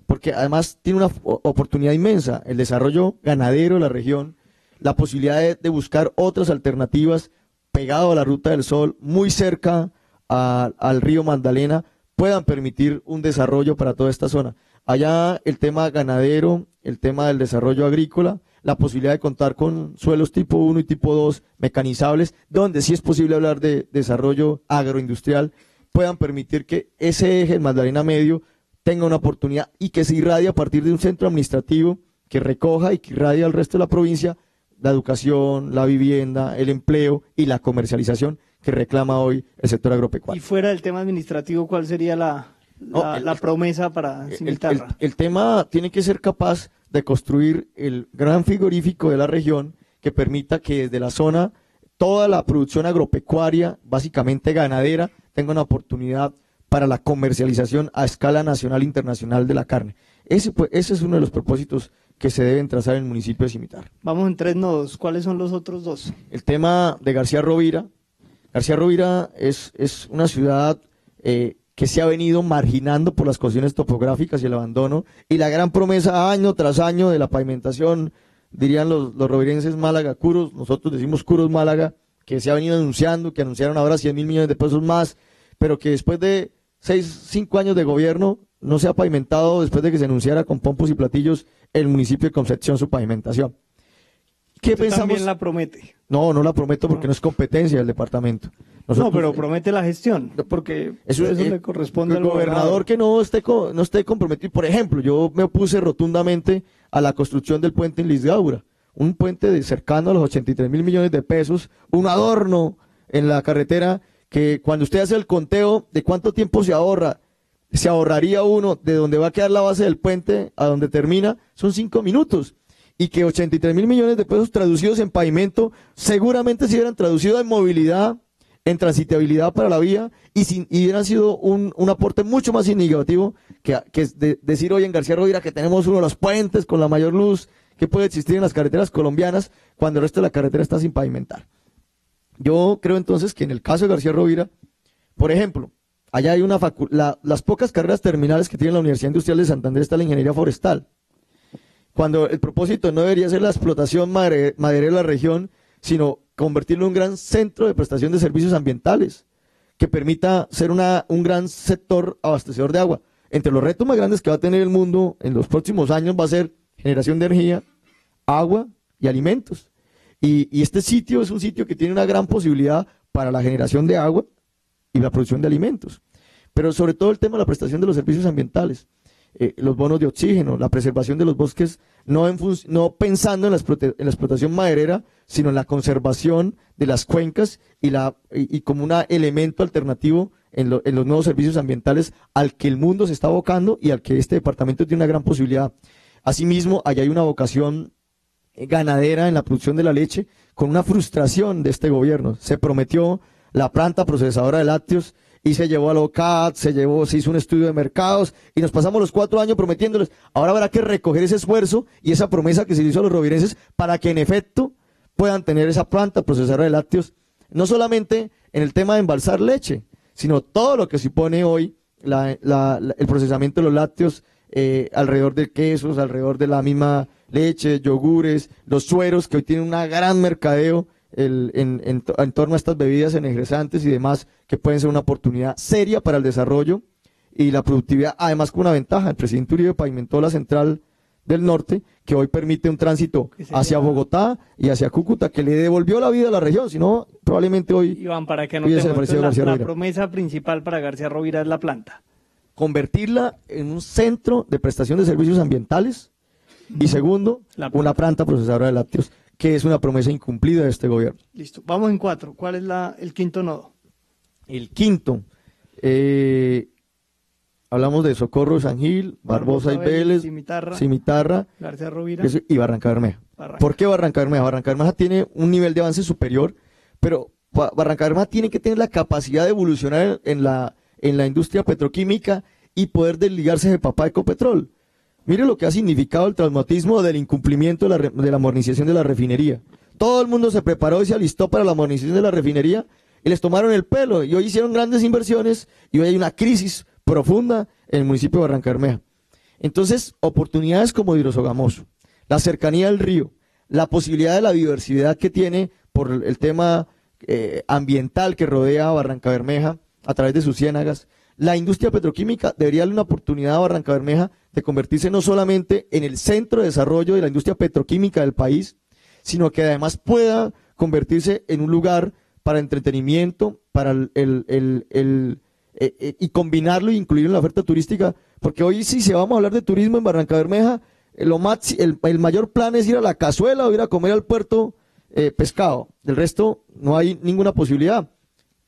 porque además tiene una oportunidad inmensa, el desarrollo ganadero de la región, la posibilidad de buscar otras alternativas pegado a la Ruta del Sol, muy cerca al río Magdalena, puedan permitir un desarrollo para toda esta zona. Allá el tema ganadero, el tema del desarrollo agrícola, la posibilidad de contar con suelos tipo 1 y tipo 2 mecanizables, donde sí es posible hablar de desarrollo agroindustrial, puedan permitir que ese eje, el Magdalena Medio, tenga una oportunidad y que se irradie a partir de un centro administrativo que recoja y que irradie al resto de la provincia la educación, la vivienda, el empleo y la comercialización que reclama hoy el sector agropecuario. Y fuera del tema administrativo, ¿cuál sería la promesa para Cimitarra? El tema tiene que ser capaz de construir el gran frigorífico de la región que permita que desde la zona toda la producción agropecuaria, básicamente ganadera, tenga una oportunidad para la comercialización a escala nacional e internacional de la carne. Ese es uno de los propósitos que se deben trazar en el municipio de Cimitarra. Vamos en 3 nodos. ¿Cuáles son los otros 2? El tema de García Rovira. García Rovira es una ciudad que se ha venido marginando por las cuestiones topográficas y el abandono, y la gran promesa año tras año de la pavimentación, dirían los rovirenses, Málaga Curos, nosotros decimos Curos Málaga, que se ha venido anunciando, que anunciaron ahora 100.000 millones de pesos más, pero que después de 5 años de gobierno no se ha pavimentado, después de que se anunciara con pompos y platillos el municipio de Concepción su pavimentación. ¿Qué pensamos? ¿También la promete? No la prometo porque no es competencia del departamento. Nosotros, no, pero promete la gestión, porque eso le corresponde al gobernador que no esté comprometido. Por ejemplo, yo me opuse rotundamente a la construcción del puente en Lisgaura, un puente cercano a los 83.000 millones de pesos, un adorno en la carretera que cuando usted hace el conteo de cuánto tiempo se ahorraría uno de donde va a quedar la base del puente a donde termina, son 5 minutos. Y que 83.000 millones de pesos traducidos en pavimento seguramente se hubieran traducido en movilidad, en transitabilidad para la vía y hubieran sido un aporte mucho más significativo que decir hoy en García Rovira que tenemos uno de los puentes con la mayor luz que puede existir en las carreteras colombianas cuando el resto de la carretera está sin pavimentar. Yo creo entonces que en el caso de García Rovira, por ejemplo, allá hay las pocas carreras terminales que tiene la Universidad Industrial de Santander está la ingeniería forestal. Cuando el propósito no debería ser la explotación maderera de la región, sino convertirlo en un gran centro de prestación de servicios ambientales, que permita ser un gran sector abastecedor de agua. Entre los retos más grandes que va a tener el mundo en los próximos años va a ser generación de energía, agua y alimentos. Y este sitio es un sitio que tiene una gran posibilidad para la generación de agua y la producción de alimentos. Pero sobre todo el tema de la prestación de los servicios ambientales. Los bonos de oxígeno, la preservación de los bosques, no pensando en la explotación maderera, sino en la conservación de las cuencas y como un elemento alternativo en los nuevos servicios ambientales al que el mundo se está abocando y al que este departamento tiene una gran posibilidad. Asimismo, allá hay una vocación ganadera en la producción de la leche, con una frustración de este gobierno. Se prometió la planta procesadora de lácteos y se llevó al OCAD, se hizo un estudio de mercados y nos pasamos los 4 años prometiéndoles. Ahora habrá que recoger ese esfuerzo y esa promesa que se hizo a los rovirenses para que en efecto puedan tener esa planta procesadora de lácteos, no solamente en el tema de embalsar leche, sino todo lo que supone hoy el procesamiento de los lácteos alrededor de quesos, alrededor de la misma leche, yogures, los sueros, que hoy tienen un gran mercadeo en torno a estas bebidas energizantes y demás, que pueden ser una oportunidad seria para el desarrollo y la productividad, además con una ventaja. El presidente Uribe pavimentó la central del norte, que hoy permite un tránsito hacia Bogotá y hacia Cúcuta, que le devolvió la vida a la región, si no, probablemente hoy... Iván, para que no te la promesa principal para García Rovira es la planta. Convertirla en un centro de prestación de servicios ambientales y segundo, una planta procesadora de lácteos, que es una promesa incumplida de este gobierno. Listo, vamos en 4. ¿Cuál es el quinto nodo? El quinto, hablamos de Socorro, San Gil, Barbosa y Vélez, Cimitarra, García Rovira y Barranca Bermeja. ¿Por qué Barranca Bermeja? Barranca Bermeja tiene un nivel de avance superior, pero Barranca Bermeja tiene que tener la capacidad de evolucionar en la industria petroquímica y poder desligarse de papá Ecopetrol. Mire lo que ha significado el traumatismo del incumplimiento de la modernización de la refinería. Todo el mundo se preparó y se alistó para la modernización de la refinería y les tomaron el pelo y hoy hicieron grandes inversiones y hoy hay una crisis profunda en el municipio de Barranca Bermeja. Entonces, oportunidades como Hidrosogamoso, la cercanía del río, la posibilidad de la biodiversidad que tiene por el tema ambiental que rodea a Barranca Bermeja a través de sus ciénagas, la industria petroquímica debería darle una oportunidad a Barranca Bermeja de convertirse no solamente en el centro de desarrollo de la industria petroquímica del país, sino que además pueda convertirse en un lugar para entretenimiento, para y combinarlo e incluirlo en la oferta turística, porque hoy sí, si vamos a hablar de turismo en Barranca Bermeja, el mayor plan es ir a la cazuela o ir a comer al puerto pescado. Del resto no hay ninguna posibilidad.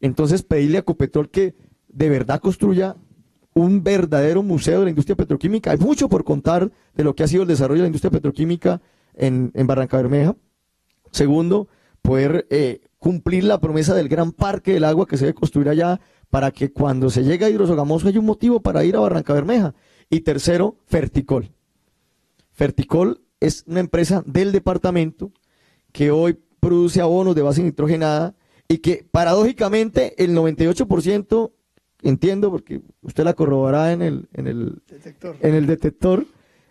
Entonces pedirle a Ecopetrol que de verdad construya un verdadero museo de la industria petroquímica. Hay mucho por contar de lo que ha sido el desarrollo de la industria petroquímica en Barranca Bermeja. Segundo, poder cumplir la promesa del gran parque del agua que se debe construir allá para que cuando se llegue a Hidrosogamoso haya un motivo para ir a Barranca Bermeja. Y tercero, Ferticol. Ferticol es una empresa del departamento que hoy produce abonos de base nitrogenada y que paradójicamente el 98%, entiendo porque usted la corroborará en el detector,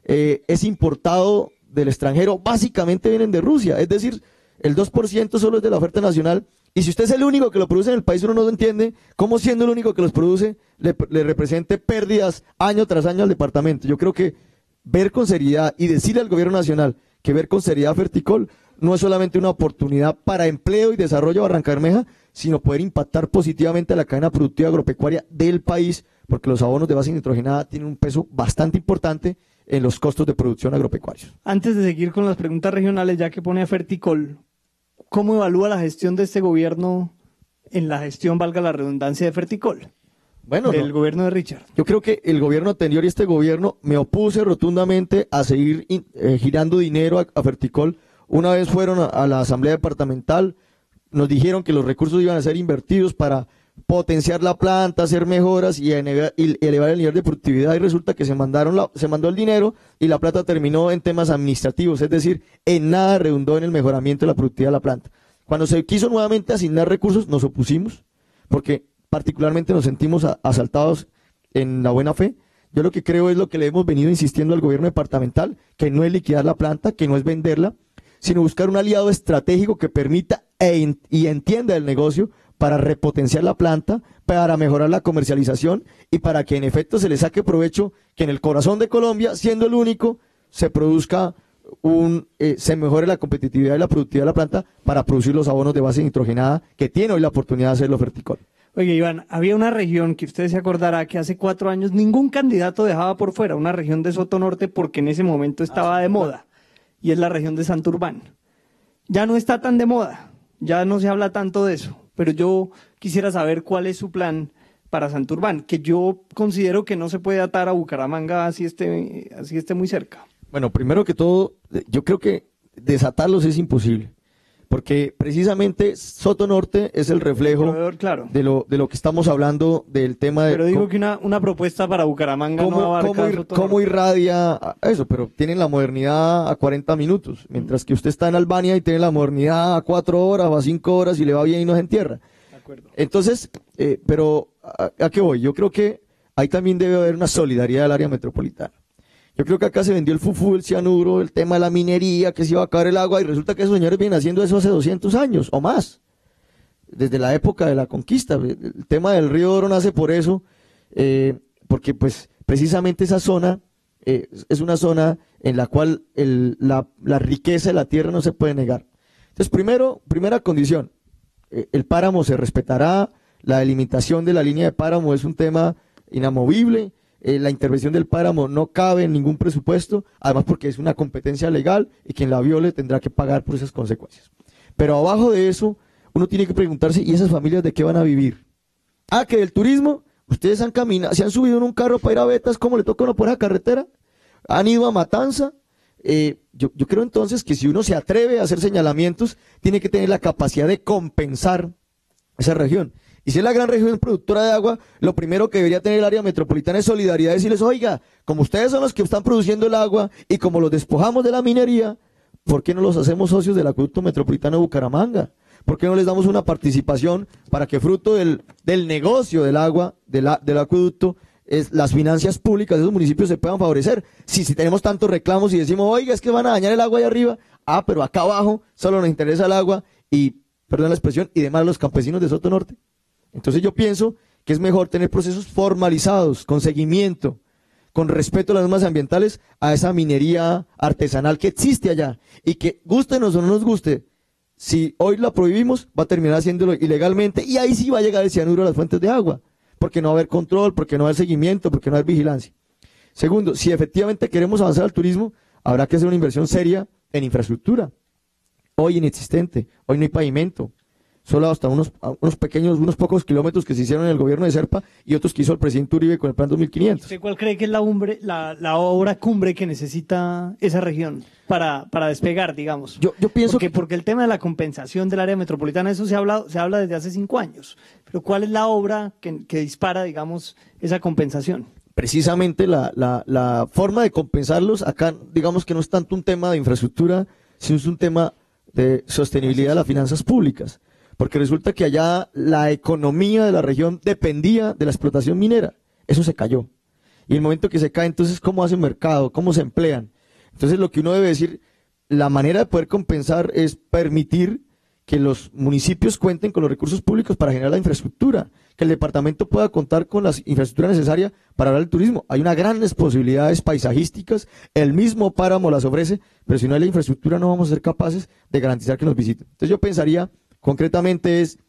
es importado del extranjero, básicamente vienen de Rusia, es decir, el 2% solo es de la oferta nacional, y si usted es el único que lo produce en el país, uno no lo entiende, cómo siendo el único que los produce, le represente pérdidas año tras año al departamento. Yo creo que ver con seriedad y decirle al gobierno nacional que ver con seriedad a Ferticol no es solamente una oportunidad para empleo y desarrollo de Barranca Bermeja, sino poder impactar positivamente a la cadena productiva agropecuaria del país, porque los abonos de base nitrogenada tienen un peso bastante importante en los costos de producción agropecuarios. Antes de seguir con las preguntas regionales, ya que pone a Ferticol, ¿cómo evalúa la gestión de este gobierno en la gestión, valga la redundancia, de Ferticol? Bueno, del gobierno de Richard. Yo creo que el gobierno anterior y este gobierno me opuse rotundamente a seguir girando dinero a Ferticol. Una vez fueron a la asamblea departamental, nos dijeron que los recursos iban a ser invertidos para potenciar la planta, hacer mejoras y elevar el nivel de productividad, y resulta que se mandó el dinero y la plata terminó en temas administrativos, es decir, en nada redundó en el mejoramiento de la productividad de la planta. Cuando se quiso nuevamente asignar recursos, nos opusimos, porque particularmente nos sentimos asaltados en la buena fe. Yo lo que creo es lo que le hemos venido insistiendo al gobierno departamental, que no es liquidar la planta, que no es venderla, sino buscar un aliado estratégico que permita y entienda el negocio para repotenciar la planta, para mejorar la comercialización y para que en efecto se le saque provecho, que en el corazón de Colombia, siendo el único, se produzca se mejore la competitividad y la productividad de la planta para producir los abonos de base nitrogenada que tiene hoy la oportunidad de hacerlo Ferticol. Oye, Iván, había una región que usted se acordará que hace 4 años ningún candidato dejaba por fuera, una región de Soto Norte, porque en ese momento estaba de moda, y es la región de Santurbán. Ya no está tan de moda, ya no se habla tanto de eso, pero yo quisiera saber cuál es su plan para Santurbán, que yo considero que no se puede atar a Bucaramanga así esté muy cerca. Bueno, primero que todo, yo creo que desatarlos es imposible, porque precisamente Soto Norte es el reflejo proveedor, claro. de lo que estamos hablando del tema de... Pero digo que una propuesta para Bucaramanga no abarca Soto ¿Cómo Norte. irradia eso? Pero tienen la modernidad a 40 minutos, mientras que usted está en Albania y tiene la modernidad a 4 horas o a 5 horas y le va bien y no se entierra. De acuerdo. Entonces, pero ¿a qué voy? Yo creo que ahí también debe haber una solidaridad del área metropolitana. Yo creo que acá se vendió el fufú, el cianuro, el tema de la minería, que se iba a acabar el agua, y resulta que esos señores vienen haciendo eso hace 200 años o más, desde la época de la conquista. El tema del río Oro nace por eso, porque pues precisamente esa zona es una zona en la cual la riqueza de la tierra no se puede negar. Entonces, primera condición, el páramo se respetará, la delimitación de la línea de páramo es un tema inamovible. La intervención del páramo no cabe en ningún presupuesto, además porque es una competencia legal y quien la viole tendrá que pagar por esas consecuencias. Pero abajo de eso, uno tiene que preguntarse, ¿y esas familias de qué van a vivir? Ah, que del turismo, ustedes han caminado, se han subido en un carro para ir a Betas, ¿cómo le toca a uno por esa carretera? ¿Han ido a Matanza? Yo creo entonces que si uno se atreve a hacer señalamientos, tiene que tener la capacidad de compensar esa región. Y si es la gran región productora de agua, lo primero que debería tener el área metropolitana es solidaridad, decirles, oiga, como ustedes son los que están produciendo el agua y como los despojamos de la minería, ¿por qué no los hacemos socios del acueducto metropolitano de Bucaramanga? ¿Por qué no les damos una participación para que fruto del negocio del agua, del acueducto, las finanzas públicas de esos municipios se puedan favorecer? Si tenemos tantos reclamos y decimos, oiga, es que van a dañar el agua allá arriba, pero acá abajo solo nos interesa el agua y, perdón la expresión, y demás los campesinos de Soto Norte. Entonces yo pienso que es mejor tener procesos formalizados, con seguimiento, con respeto a las normas ambientales, a esa minería artesanal que existe allá y que, gústenos o no nos guste, si hoy la prohibimos, va a terminar haciéndolo ilegalmente y ahí sí va a llegar el cianuro a las fuentes de agua, porque no va a haber control, porque no va a haber seguimiento, porque no va a haber vigilancia. Segundo, si efectivamente queremos avanzar al turismo, habrá que hacer una inversión seria en infraestructura. Hoy inexistente, hoy no hay pavimento. Solo hasta unos pocos kilómetros que se hicieron en el gobierno de Serpa y otros que hizo el presidente Uribe con el plan 2500. ¿Usted cuál cree que es la obra cumbre que necesita esa región para despegar, digamos? Yo pienso porque el tema de la compensación del área metropolitana, eso se habla desde hace 5 años. Pero ¿cuál es la obra que dispara, digamos, esa compensación? Precisamente la forma de compensarlos, acá digamos que no es tanto un tema de infraestructura, sino es un tema de sostenibilidad de las finanzas públicas. Porque resulta que allá la economía de la región dependía de la explotación minera. Eso se cayó. Y en el momento que se cae, entonces, ¿cómo hace un mercado? ¿Cómo se emplean? Entonces, lo que uno debe decir, la manera de poder compensar es permitir que los municipios cuenten con los recursos públicos para generar la infraestructura, que el departamento pueda contar con la infraestructura necesaria para hablar del turismo. Hay unas grandes posibilidades paisajísticas, el mismo páramo las ofrece, pero si no hay la infraestructura no vamos a ser capaces de garantizar que nos visiten. Entonces, yo pensaría... Concretamente es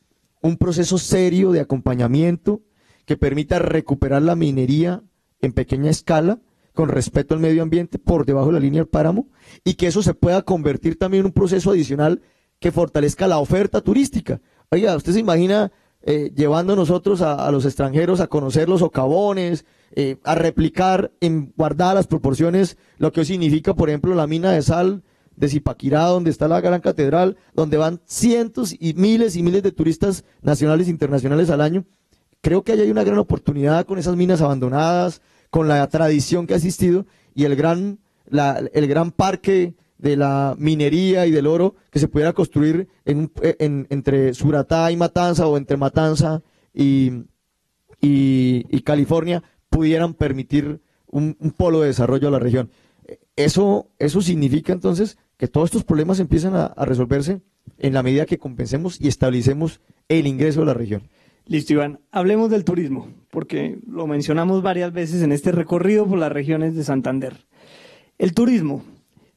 un proceso serio de acompañamiento que permita recuperar la minería en pequeña escala, con respeto al medio ambiente, por debajo de la línea del páramo, y que eso se pueda convertir también en un proceso adicional que fortalezca la oferta turística. Oiga, ¿usted se imagina llevando nosotros a los extranjeros a conocer los socavones, a replicar en guardadas las proporciones lo que hoy significa, por ejemplo, la mina de sal de Zipaquirá, donde está la gran catedral, donde van cientos y miles de turistas nacionales e internacionales al año? Creo que ahí hay una gran oportunidad con esas minas abandonadas, con la tradición que ha existido y el gran parque de la minería y del oro que se pudiera construir entre Suratá y Matanza, o entre Matanza y California, pudieran permitir un polo de desarrollo a la región. Eso significa entonces que todos estos problemas empiezan a resolverse en la medida que compensemos y establecemos el ingreso de la región. Listo, Iván. Hablemos del turismo, porque lo mencionamos varias veces en este recorrido por las regiones de Santander. El turismo,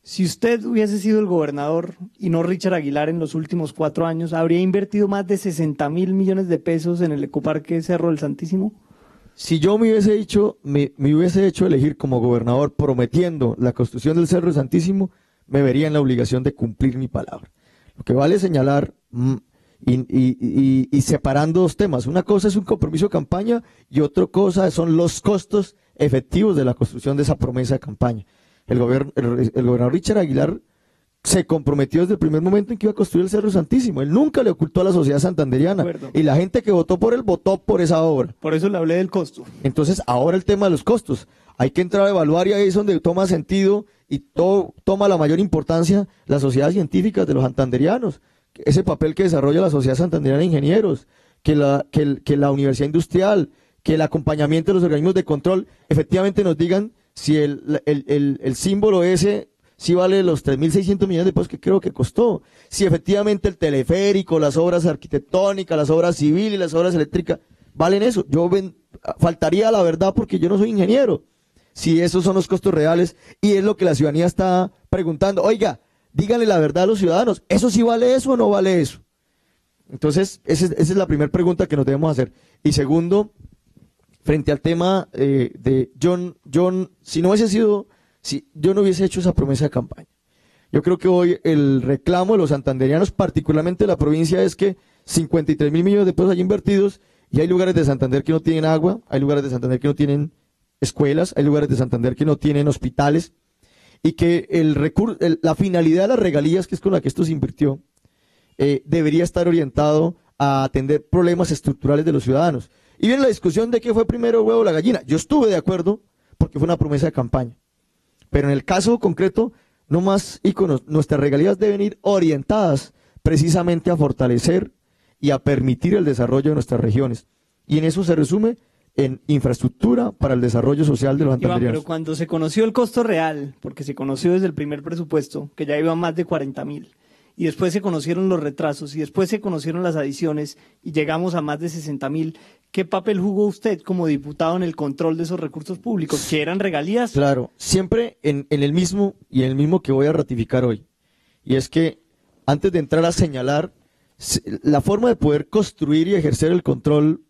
si usted hubiese sido el gobernador y no Richard Aguilar en los últimos 4 años, ¿habría invertido más de 60.000 millones de pesos en el Ecoparque Cerro del Santísimo? Si yo me hubiese hecho elegir como gobernador prometiendo la construcción del Cerro del Santísimo, me vería en la obligación de cumplir mi palabra. Lo que vale señalar y separando 2 temas. Una cosa es un compromiso de campaña y otra cosa son los costos efectivos de la construcción de esa promesa de campaña. El gobernador Richard Aguilar se comprometió desde el primer momento en que iba a construir el Cerro Santísimo. Él nunca le ocultó a la sociedad santanderiana. Y la gente que votó por él, votó por esa obra. Por eso le hablé del costo. Entonces, ahora el tema de los costos. Hay que entrar a evaluar y ahí es donde toma sentido y todo toma la mayor importancia la sociedad científica de los santanderianos. Ese papel que desarrolla la Sociedad Santanderiana de Ingenieros, que la Universidad Industrial, que el acompañamiento de los organismos de control, efectivamente nos digan si el símbolo ese sí vale los 3.600 millones de pesos que creo que costó, si efectivamente el teleférico, las obras arquitectónicas, las obras civiles, las obras eléctricas, valen eso. Faltaría la verdad porque yo no soy ingeniero, si esos son los costos reales, y es lo que la ciudadanía está preguntando. Oiga, díganle la verdad a los ciudadanos, ¿eso sí vale eso o no vale eso? Entonces, esa es la primera pregunta que nos debemos hacer. Y segundo, frente al tema de John, si yo no hubiese hecho esa promesa de campaña. Yo creo que hoy el reclamo de los santanderianos, particularmente de la provincia, es que 53.000 millones de pesos hay invertidos y hay lugares de Santander que no tienen agua, hay lugares de Santander que no tienen escuelas, hay lugares de Santander que no tienen hospitales, y que la finalidad de las regalías, que es con la que esto se invirtió, debería estar orientado a atender problemas estructurales de los ciudadanos. Y viene la discusión de qué fue primero el huevo o la gallina. Yo estuve de acuerdo porque fue una promesa de campaña. Pero en el caso concreto, no más íconos, nuestras regalías deben ir orientadas precisamente a fortalecer y a permitir el desarrollo de nuestras regiones. Y en eso se resume en infraestructura para el desarrollo social de los santanderianos. Pero cuando se conoció el costo real, porque se conoció desde el primer presupuesto, que ya iba a más de 40.000, y después se conocieron los retrasos, y después se conocieron las adiciones, y llegamos a más de 60.000, ¿qué papel jugó usted como diputado en el control de esos recursos públicos, que eran regalías? Claro, siempre en el mismo, y en el mismo que voy a ratificar hoy, y es que antes de entrar a señalar la forma de poder construir y ejercer el control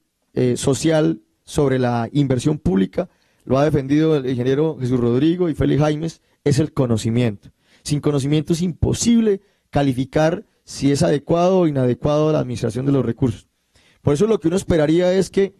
social sobre la inversión pública, lo ha defendido el ingeniero Jesús Rodrigo y Félix Jaimes, es el conocimiento. Sin conocimiento es imposible calificar si es adecuado o inadecuado la administración de los recursos. Por eso lo que uno esperaría es que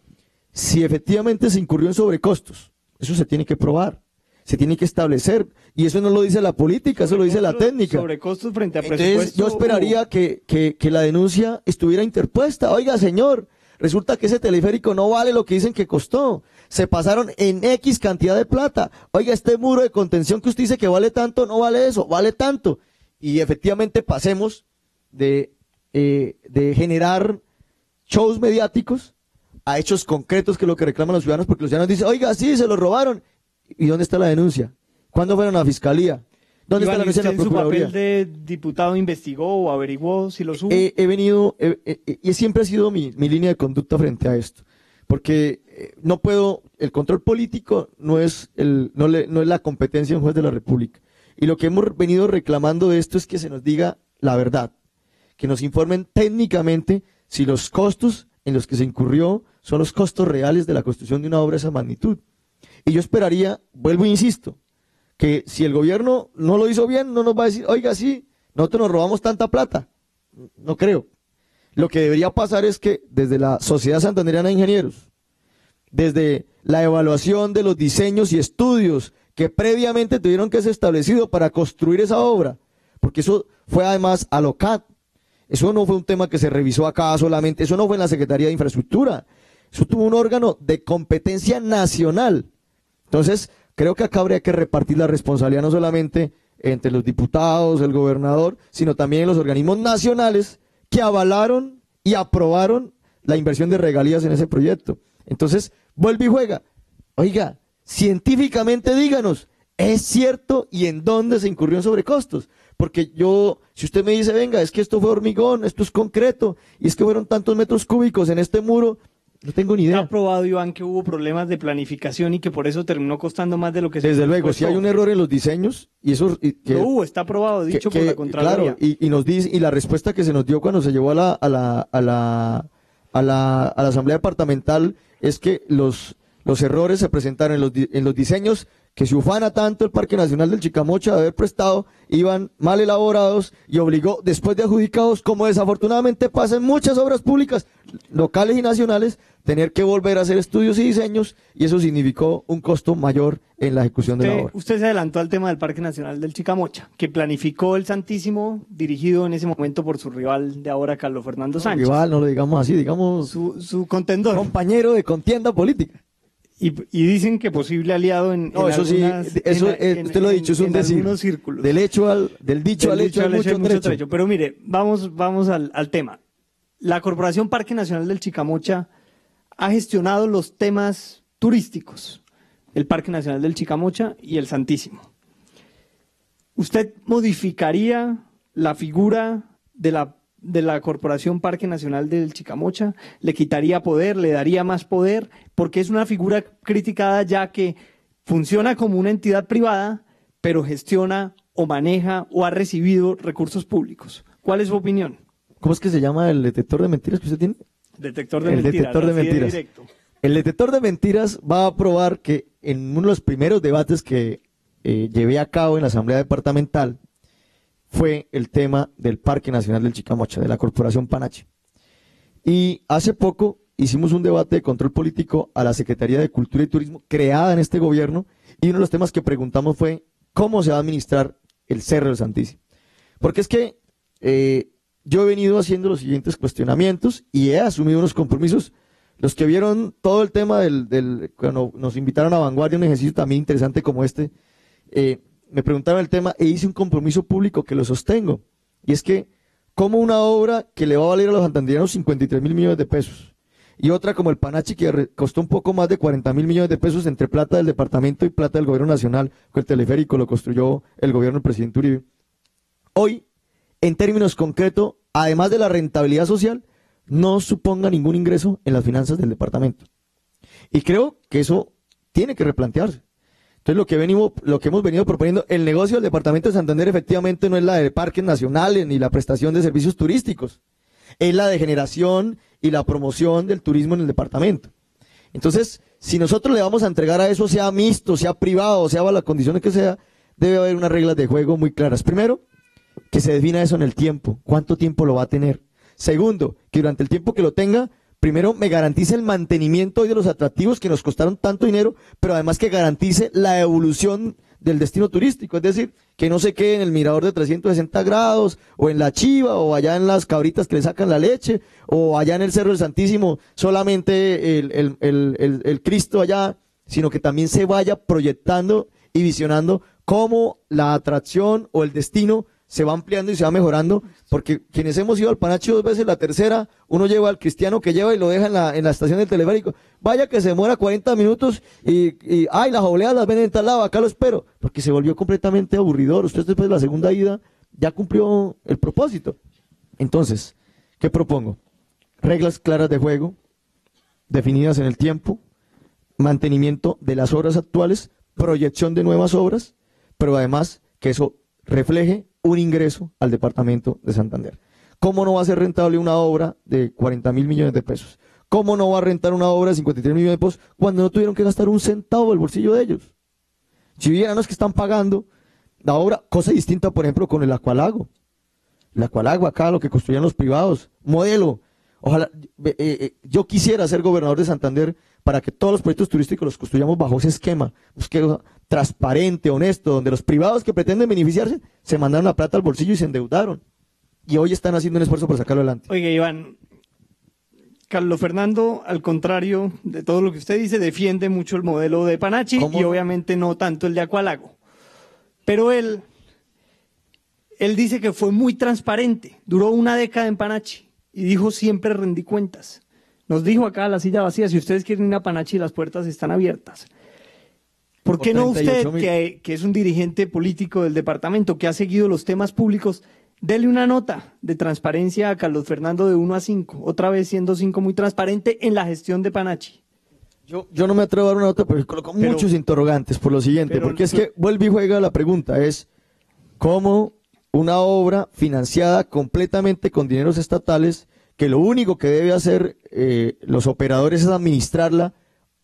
si efectivamente se incurrió en sobrecostos, eso se tiene que probar, se tiene que establecer, y eso no lo dice la política, eso lo dice la técnica. Sobrecostos frente a presupuesto. Entonces yo esperaría que la denuncia estuviera interpuesta. Oiga, señor, resulta que ese teleférico no vale lo que dicen que costó. Se pasaron en X cantidad de plata. Oiga, este muro de contención que usted dice que vale tanto, no vale eso, vale tanto. Y efectivamente pasemos de generar shows mediáticos a hechos concretos, que es lo que reclaman los ciudadanos, porque los ciudadanos dicen, oiga, sí, se lo robaron. ¿Y dónde está la denuncia? ¿Cuándo fueron a la fiscalía? ¿Dónde está la denuncia en la procuraduría? ¿Su papel de diputado investigó o averiguó si lo hubo? Y siempre ha sido mi línea de conducta frente a esto, porque no puedo, el control político no es la competencia de un juez de la República. Y lo que hemos venido reclamando de esto es que se nos diga la verdad, que nos informen técnicamente si los costos en los que se incurrió son los costos reales de la construcción de una obra de esa magnitud. Y yo esperaría, vuelvo e insisto, que si el gobierno no lo hizo bien, no nos va a decir, oiga, sí, nosotros nos robamos tanta plata. No creo. Lo que debería pasar es que desde la Sociedad Santanderiana de Ingenieros, desde la evaluación de los diseños y estudios que previamente tuvieron que ser establecidos para construir esa obra, porque eso fue además a LOCAT, eso no fue un tema que se revisó acá solamente, eso no fue en la Secretaría de Infraestructura, eso tuvo un órgano de competencia nacional. Entonces, creo que acá habría que repartir la responsabilidad no solamente entre los diputados, el gobernador, sino también en los organismos nacionales que avalaron y aprobaron la inversión de regalías en ese proyecto. Entonces, vuelve y juega. Oiga, científicamente díganos, ¿es cierto y en dónde se incurrió en sobrecostos? Porque si usted me dice, venga, es que esto fue hormigón, esto es concreto, y es que fueron tantos metros cúbicos en este muro, no tengo ni idea. ¿Ha probado, Iván, que hubo problemas de planificación y que por eso terminó costando más de lo que se Desde luego, si hay un error en los diseños, y eso... Lo hubo, está probado, dicho por la Contraloría. Claro, y nos dice, y la respuesta que se nos dio cuando se llevó a la Asamblea Departamental es que Los errores se presentaron en los diseños que se ufana tanto el Parque Nacional del Chicamocha de haber prestado, iban mal elaborados y obligó, después de adjudicados, como desafortunadamente pasa en muchas obras públicas, locales y nacionales, tener que volver a hacer estudios y diseños, y eso significó un costo mayor en la ejecución de la obra. Usted se adelantó al tema del Parque Nacional del Chicamocha, que planificó el Santísimo, dirigido en ese momento por su rival de ahora, Carlos Fernando Sánchez. Rival, no lo digamos así, digamos su contendor. Compañero de contienda política. Y dicen que posible aliado en no, eso algunas, sí, eso usted lo ha dicho, es un decir. Círculos. Del dicho al hecho hay mucho trecho. Pero mire, vamos al tema. La Corporación Parque Nacional del Chicamocha ha gestionado los temas turísticos, el Parque Nacional del Chicamocha y el Santísimo. ¿Usted modificaría la figura de la Corporación Parque Nacional del Chicamocha? ¿Le quitaría poder? ¿Le daría más poder? Porque es una figura criticada ya que funciona como una entidad privada, pero gestiona o maneja o ha recibido recursos públicos. ¿Cuál es su opinión? ¿Cómo es que se llama el detector de mentiras que usted tiene? Detector de mentiras. Detector de mentiras. El detector de mentiras va a probar que en uno de los primeros debates que llevé a cabo en la Asamblea Departamental fue el tema del Parque Nacional del Chicamocha, de la Corporación Panachi. Y hace poco hicimos un debate de control político a la Secretaría de Cultura y Turismo creada en este gobierno, y uno de los temas que preguntamos fue cómo se va a administrar el Cerro del Santísimo. Porque es que yo he venido haciendo los siguientes cuestionamientos y he asumido unos compromisos. Los que vieron todo el tema cuando nos invitaron a Vanguardia, un ejercicio también interesante como este, me preguntaron el tema e hice un compromiso público que lo sostengo. Y es que, como una obra que le va a valer a los santandereanos 53.000 millones de pesos, y otra como el Panachi que costó un poco más de 40.000 millones de pesos entre plata del departamento y plata del gobierno nacional, con el teleférico lo construyó el gobierno del presidente Uribe. Hoy, en términos concretos, además de la rentabilidad social, no suponga ningún ingreso en las finanzas del departamento. Y creo que eso tiene que replantearse. Entonces lo que hemos venido proponiendo, el negocio del departamento de Santander efectivamente no es la de parques nacionales ni la prestación de servicios turísticos, es la de generación y la promoción del turismo en el departamento. Entonces, si nosotros le vamos a entregar a eso, sea mixto, sea privado, sea bajo las condiciones que sea, debe haber unas reglas de juego muy claras. Primero, que se defina eso en el tiempo, cuánto tiempo lo va a tener. Segundo, que durante el tiempo que lo tenga, primero me garantice el mantenimiento de los atractivos que nos costaron tanto dinero, pero además que garantice la evolución del destino turístico, es decir, que no se quede en el mirador de 360 grados, o en la Chiva, o allá en las cabritas que le sacan la leche, o allá en el Cerro del Santísimo, solamente el Cristo allá, sino que también se vaya proyectando y visionando cómo la atracción o el destino se va ampliando y se va mejorando, porque quienes hemos ido al Panachi 2 veces, la tercera, uno lleva al cristiano que lleva y lo deja en la estación del teleférico, vaya que se demora 40 minutos y las obleas las venden en tal lado, acá lo espero, porque se volvió completamente aburridor. Usted después de la segunda ida ya cumplió el propósito. Entonces, ¿qué propongo? Reglas claras de juego, definidas en el tiempo, mantenimiento de las obras actuales, proyección de nuevas obras, pero además que eso refleje un ingreso al departamento de Santander. ¿Cómo no va a ser rentable una obra de 40.000 millones de pesos? ¿Cómo no va a rentar una obra de 53 millones de pesos cuando no tuvieron que gastar un centavo del bolsillo de ellos? Si vieran los que están pagando la obra, cosa distinta, por ejemplo, con el Acualago. El Acualago acá, lo que construían los privados, modelo. Ojalá, yo quisiera ser gobernador de Santander para que todos los proyectos turísticos los construyamos bajo ese esquema, transparente, honesto, donde los privados que pretenden beneficiarse se mandaron la plata al bolsillo y se endeudaron. Y hoy están haciendo un esfuerzo por sacarlo adelante. Oiga, Iván, Carlos Fernando, al contrario de todo lo que usted dice, defiende mucho el modelo de Panachi y obviamente no tanto el de Acualago. Pero él dice que fue muy transparente, duró una década en Panachi y dijo siempre rendí cuentas. Nos dijo acá a la silla vacía, si ustedes quieren ir a Panachi, las puertas están abiertas. ¿Por qué no usted, que es un dirigente político del departamento, que ha seguido los temas públicos, dele una nota de transparencia a Carlos Fernando de 1 a 5, otra vez siendo 5 muy transparente en la gestión de Panachi? Yo no me atrevo a dar una nota, pero coloco muchos interrogantes por lo siguiente, porque es que vuelve y juega la pregunta, es cómo una obra financiada completamente con dineros estatales, que lo único que debe hacer los operadores es administrarla,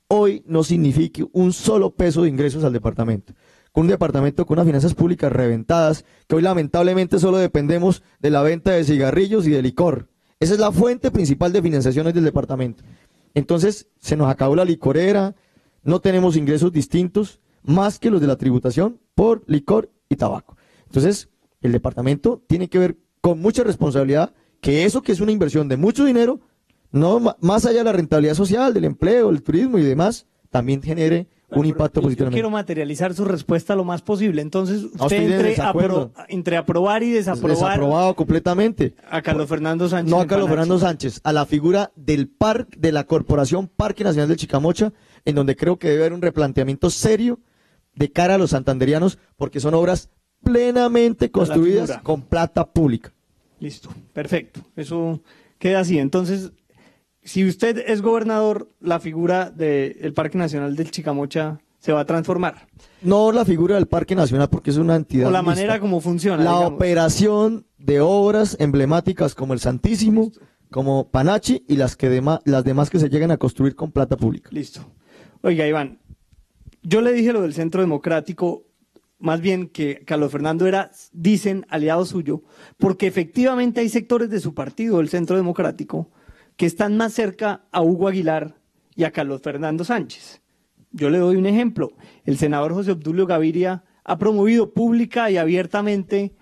hoy no signifique un solo peso de ingresos al departamento. Con un departamento con unas finanzas públicas reventadas, que hoy lamentablemente solo dependemos de la venta de cigarrillos y de licor. Esa es la fuente principal de financiaciones del departamento. Entonces, se nos acabó la licorera, no tenemos ingresos distintos, más que los de la tributación por licor y tabaco. Entonces, el departamento tiene que ver con mucha responsabilidad que eso que es una inversión de mucho dinero, no más allá de la rentabilidad social, del empleo, el turismo y demás, también genere un impacto positivo. Yo quiero materializar su respuesta lo más posible. Entonces, usted entre aprobar y desaprobar. Desaprobado completamente. A Carlos Fernando Sánchez. No a Carlos Fernando Sánchez, a la figura del parque, de la Corporación Parque Nacional del Chicamocha, en donde creo que debe haber un replanteamiento serio de cara a los santanderianos, porque son obras plenamente construidas con plata pública. Listo, perfecto. Eso queda así. Entonces, si usted es gobernador, la figura del Parque Nacional del Chicamocha se va a transformar. No la figura del Parque Nacional, porque es una entidad o la mixta. manera como funciona. La digamos. operación de obras emblemáticas como el Santísimo, listo, como Panachi y las demás que se llegan a construir con plata pública. Listo. Oiga, Iván, yo le dije lo del Centro Democrático, más bien que Carlos Fernando era, dicen, aliado suyo, porque efectivamente hay sectores de su partido, el Centro Democrático, que están más cerca a Hugo Aguilar y a Carlos Fernando Sánchez. Yo le doy un ejemplo. El senador José Obdulio Gaviria ha promovido pública y abiertamente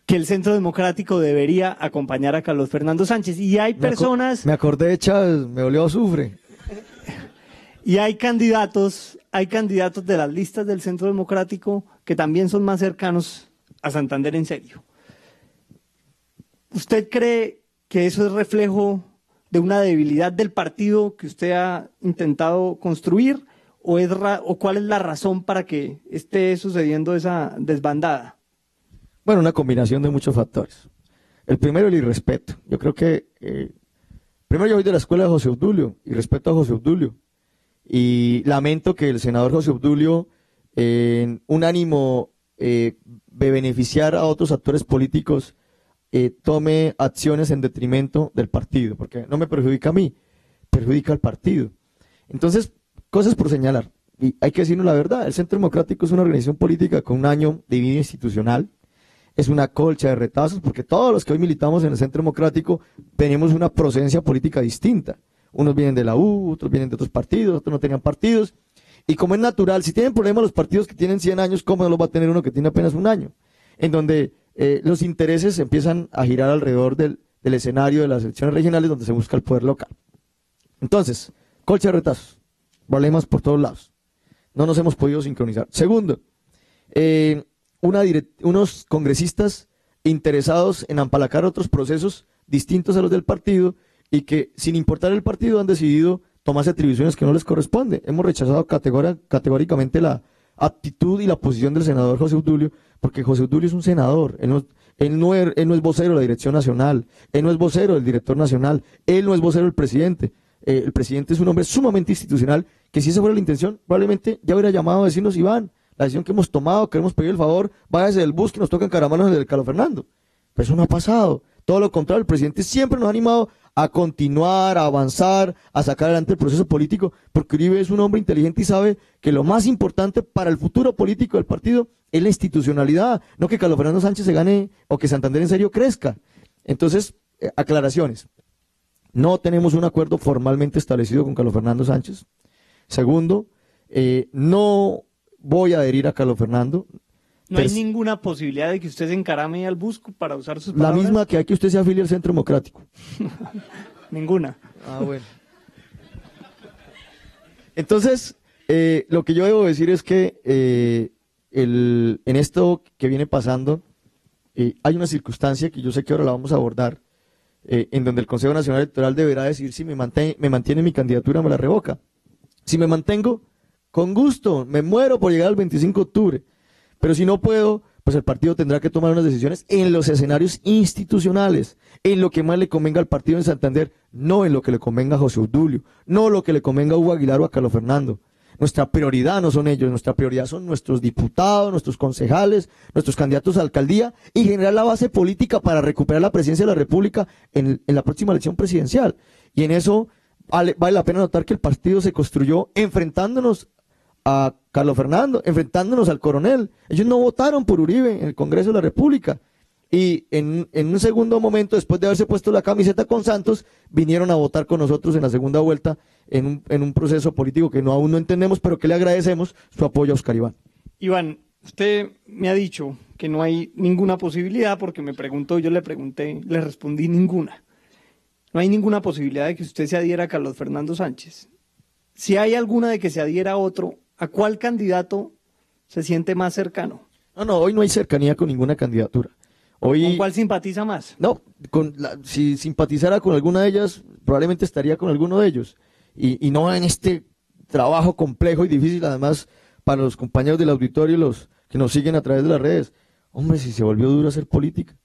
que el Centro Democrático debería acompañar a Carlos Fernando Sánchez. Y hay personas... Me acordé de Chávez, me olió azufre. Y hay candidatos de las listas del Centro Democrático que también son más cercanos a Santander en serio. ¿Usted cree que eso es reflejo de una debilidad del partido que usted ha intentado construir o cuál es la razón para que esté sucediendo esa desbandada? Bueno, una combinación de muchos factores. El primero, el irrespeto. Yo creo que primero yo voy de la escuela de José Obdulio y respeto a José Obdulio. Y lamento que el senador José Obdulio, en un ánimo de beneficiar a otros actores políticos, tome acciones en detrimento del partido, porque no me perjudica a mí, perjudica al partido. Entonces, cosas por señalar, y hay que decirnos la verdad, el Centro Democrático es una organización política con un año de vida institucional, es una colcha de retazos, porque todos los que hoy militamos en el Centro Democrático tenemos una procedencia política distinta. Unos vienen de la U, otros vienen de otros partidos, otros no tenían partidos, y como es natural, si tienen problemas los partidos que tienen 100 años, ¿cómo no los va a tener uno que tiene apenas un año? En donde los intereses empiezan a girar alrededor del escenario de las elecciones regionales donde se busca el poder local. Entonces, colcha de retazos, problemas por todos lados. No nos hemos podido sincronizar. Segundo, unos congresistas interesados en empalacar otros procesos distintos a los del partido y que, sin importar el partido, han decidido tomarse atribuciones que no les corresponden. Hemos rechazado categóricamente la actitud y la posición del senador José Obdulio, porque José Obdulio es un senador, él no es vocero de la dirección nacional, él no es vocero del director nacional, él no es vocero del presidente. El presidente es un hombre sumamente institucional, que si esa fuera la intención, probablemente ya hubiera llamado a decirnos: Iván, la decisión que hemos tomado, queremos pedir el favor, váyase del bus que nos toca encaramarnos del Carlos Fernando. Pero eso no ha pasado. Todo lo contrario, el presidente siempre nos ha animado a continuar, a avanzar, a sacar adelante el proceso político, porque Uribe es un hombre inteligente y sabe que lo más importante para el futuro político del partido es la institucionalidad, no que Carlos Fernando Sánchez se gane o que Santander en serio crezca. Entonces, aclaraciones. No tenemos un acuerdo formalmente establecido con Carlos Fernando Sánchez. Segundo, no voy a adherir a Carlos Fernando. ¿No hay ninguna posibilidad de que usted se encarame al bus para usar sus palabras? La misma que hay que usted se afilie al Centro Democrático. Ninguna. Ah, bueno. Entonces, lo que yo debo decir es que en esto que viene pasando, hay una circunstancia que yo sé que ahora la vamos a abordar, en donde el Consejo Nacional Electoral deberá decidir si me mantiene mi candidatura o me la revoca. Si me mantengo, con gusto, me muero por llegar al 25 de octubre. Pero si no puedo, pues el partido tendrá que tomar unas decisiones en los escenarios institucionales, en lo que más le convenga al partido en Santander, no en lo que le convenga a José Obdulio, no lo que le convenga a Hugo Aguilar o a Carlos Fernando. Nuestra prioridad no son ellos, nuestra prioridad son nuestros diputados, nuestros concejales, nuestros candidatos a alcaldía y generar la base política para recuperar la presidencia de la República en la próxima elección presidencial. Y en eso vale la pena notar que el partido se construyó enfrentándonos a Carlos Fernando, enfrentándonos al coronel. Ellos no votaron por Uribe en el Congreso de la República. Y en un segundo momento, después de haberse puesto la camiseta con Santos, vinieron a votar con nosotros en la segunda vuelta en un proceso político que aún no entendemos, pero que le agradecemos su apoyo a Oscar Iván. Iván, usted me ha dicho que no hay ninguna posibilidad, porque me preguntó, yo le pregunté, le respondí ninguna. No hay ninguna posibilidad de que usted se adhiera a Carlos Fernando Sánchez. Si hay alguna de que se adhiera a otro, ¿a cuál candidato se siente más cercano? No, hoy no hay cercanía con ninguna candidatura. Hoy, ¿Con cuál simpatiza más? No, si simpatizara con alguna de ellas, probablemente estaría con alguno de ellos. Y no en este trabajo complejo y difícil, además, para los compañeros del auditorio y los que nos siguen a través de las redes. Hombre, si se volvió duro hacer política.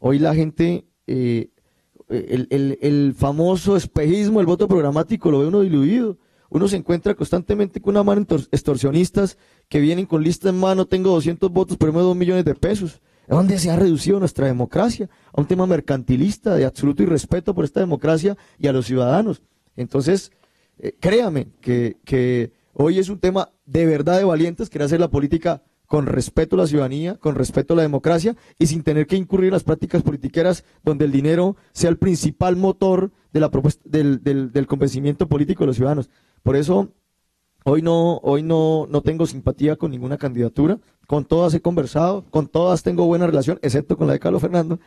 Hoy la gente, el famoso espejismo, el voto programático, lo ve uno diluido. Uno se encuentra constantemente con una mano extorsionistas que vienen con lista en mano, tengo 200 votos, pero me doy 2 millones de pesos. ¿Dónde se ha reducido nuestra democracia? A un tema mercantilista, de absoluto irrespeto por esta democracia y a los ciudadanos. Entonces, créame que hoy es un tema de verdad de valientes, querer hacer la política con respeto a la ciudadanía, con respeto a la democracia y sin tener que incurrir en las prácticas politiqueras donde el dinero sea el principal motor de la propuesta, del convencimiento político de los ciudadanos. Por eso, hoy no tengo simpatía con ninguna candidatura, con todas he conversado, con todas tengo buena relación, excepto con la de Carlos Fernando,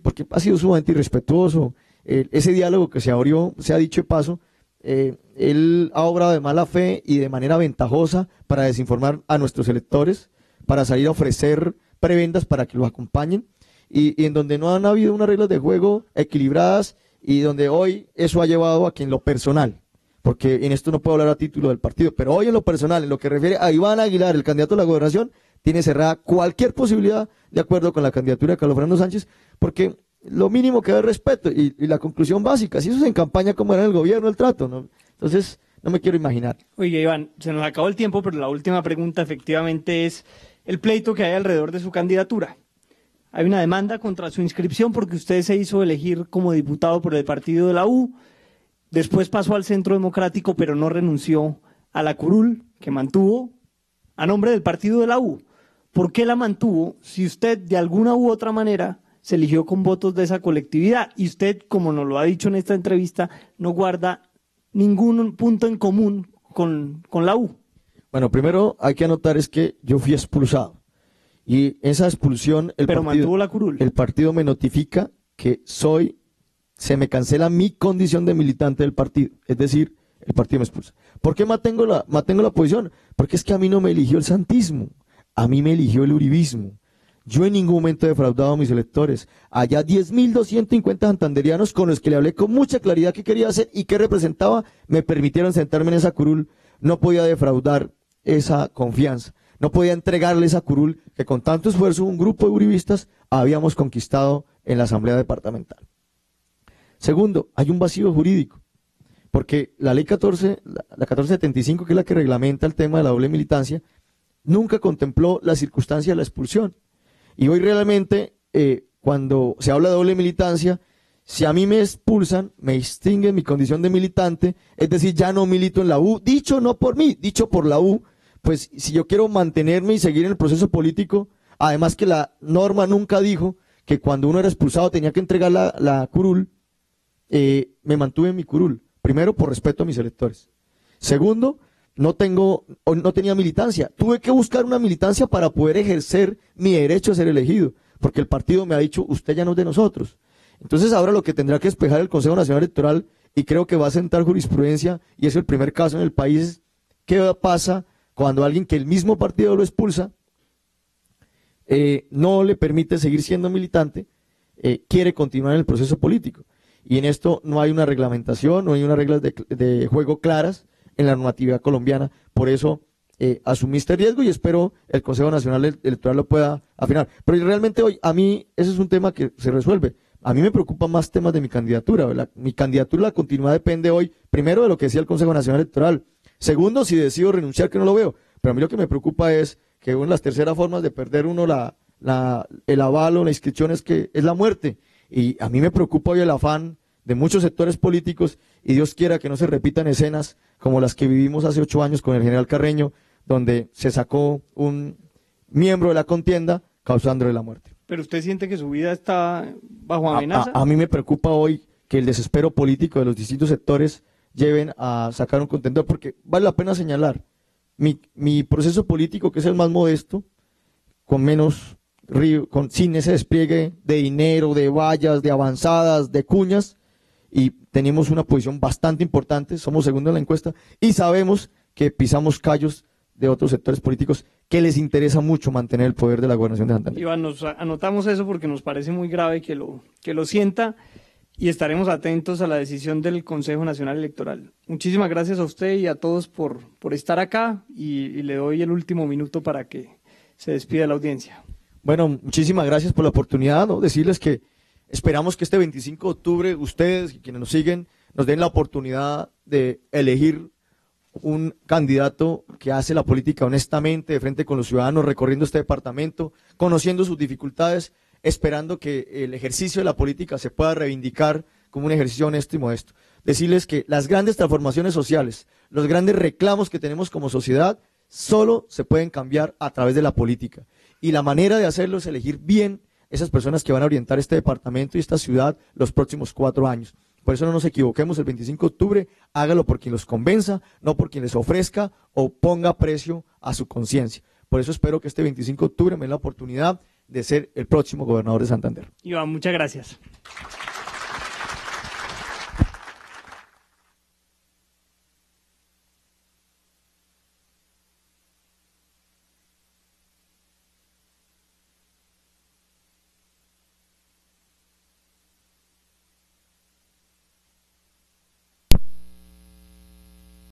porque ha sido sumamente irrespetuoso. Ese diálogo que se abrió, se ha dicho de paso, él ha obrado de mala fe y de manera ventajosa para desinformar a nuestros electores, para salir a ofrecer prebendas para que los acompañen, y en donde no han habido unas reglas de juego equilibradas y donde hoy eso ha llevado a que en lo personal, porque en esto no puedo hablar a título del partido, pero hoy en lo personal, en lo que refiere a Iván Aguilar, el candidato a la gobernación, tiene cerrada cualquier posibilidad de acuerdo con la candidatura de Carlos Fernando Sánchez, porque lo mínimo que es respeto y la conclusión básica, si eso es en campaña, como era en el gobierno el trato, ¿no? Entonces, no me quiero imaginar. Oye, Iván, se nos acabó el tiempo, pero la última pregunta efectivamente es el pleito que hay alrededor de su candidatura. Hay una demanda contra su inscripción porque usted se hizo elegir como diputado por el partido de la U, después pasó al Centro Democrático, pero no renunció a la curul que mantuvo a nombre del partido de la U. ¿Por qué la mantuvo si usted de alguna u otra manera se eligió con votos de esa colectividad? Y usted, como nos lo ha dicho en esta entrevista, no guarda ningún punto en común con la U. Bueno, primero hay que anotar es que yo fui expulsado. Y esa expulsión, Pero mantuvo la curul. El partido me notifica que se me cancela mi condición de militante del partido. Es decir, el partido me expulsa. ¿Por qué mantengo la posición? Porque es que a mí no me eligió el santismo, a mí me eligió el uribismo. Yo en ningún momento he defraudado a mis electores. Allá 10.250 santanderianos con los que le hablé con mucha claridad qué quería hacer y qué representaba, me permitieron sentarme en esa curul. No podía defraudar esa confianza. No podía entregarle esa curul que con tanto esfuerzo un grupo de uribistas habíamos conquistado en la Asamblea Departamental. Segundo, hay un vacío jurídico, porque la ley 1475, que es la que reglamenta el tema de la doble militancia, nunca contempló la circunstancia de la expulsión. Y hoy realmente, cuando se habla de doble militancia, si a mí me expulsan, me extinguen mi condición de militante, es decir, ya no milito en la U, dicho no por mí, dicho por la U, pues si yo quiero mantenerme y seguir en el proceso político, además que la norma nunca dijo que cuando uno era expulsado tenía que entregar la curul, me mantuve en mi curul, primero por respeto a mis electores. Segundo, no tenía militancia, tuve que buscar una militancia para poder ejercer mi derecho a ser elegido, porque el partido me ha dicho, usted ya no es de nosotros. Entonces ahora lo que tendrá que despejar el Consejo Nacional Electoral, y creo que va a sentar jurisprudencia, y es el primer caso en el país, es qué pasa cuando alguien que el mismo partido lo expulsa, no le permite seguir siendo militante, quiere continuar en el proceso político. Y en esto no hay una reglamentación, no hay unas reglas de juego claras en la normatividad colombiana. Por eso asumí este riesgo y espero el Consejo Nacional Electoral lo pueda afinar. Pero realmente hoy, a mí, ese es un tema que se resuelve. A mí me preocupan más temas de mi candidatura. Mi candidatura, la continuidad depende hoy, primero, de lo que decía el Consejo Nacional Electoral. Segundo, si decido renunciar, que no lo veo. Pero a mí lo que me preocupa es que una de las terceras formas de perder uno el avalo, la inscripción, es la muerte. Y a mí me preocupa hoy el afán de muchos sectores políticos y Dios quiera que no se repitan escenas como las que vivimos hace 8 años con el general Carreño, donde se sacó un miembro de la contienda causándole la muerte. ¿Pero usted siente que su vida está bajo amenaza? A mí me preocupa hoy que el desespero político de los distintos sectores lleven a sacar un contendor, porque vale la pena señalar, mi proceso político, que es el más modesto, con menos sin ese despliegue de dinero, de vallas, de avanzadas, de cuñas, y tenemos una posición bastante importante, somos segundo en la encuesta, y sabemos que pisamos callos de otros sectores políticos que les interesa mucho mantener el poder de la gobernación de Santander. Iván, nos anotamos eso porque nos parece muy grave que lo sienta y estaremos atentos a la decisión del Consejo Nacional Electoral. Muchísimas gracias a usted y a todos por estar acá y le doy el último minuto para que se despida la audiencia. Bueno, muchísimas gracias por la oportunidad, ¿no? Decirles que esperamos que este 25 de octubre ustedes y quienes nos siguen nos den la oportunidad de elegir un candidato que hace la política honestamente, de frente con los ciudadanos, recorriendo este departamento, conociendo sus dificultades, esperando que el ejercicio de la política se pueda reivindicar como un ejercicio honesto y modesto. Decirles que las grandes transformaciones sociales, los grandes reclamos que tenemos como sociedad, solo se pueden cambiar a través de la política. Y la manera de hacerlo es elegir bien esas personas que van a orientar este departamento y esta ciudad los próximos 4 años. Por eso no nos equivoquemos, el 25 de octubre, hágalo por quien los convenza, no por quien les ofrezca o ponga precio a su conciencia. Por eso espero que este 25 de octubre me dé la oportunidad de ser el próximo gobernador de Santander. Iván, muchas gracias.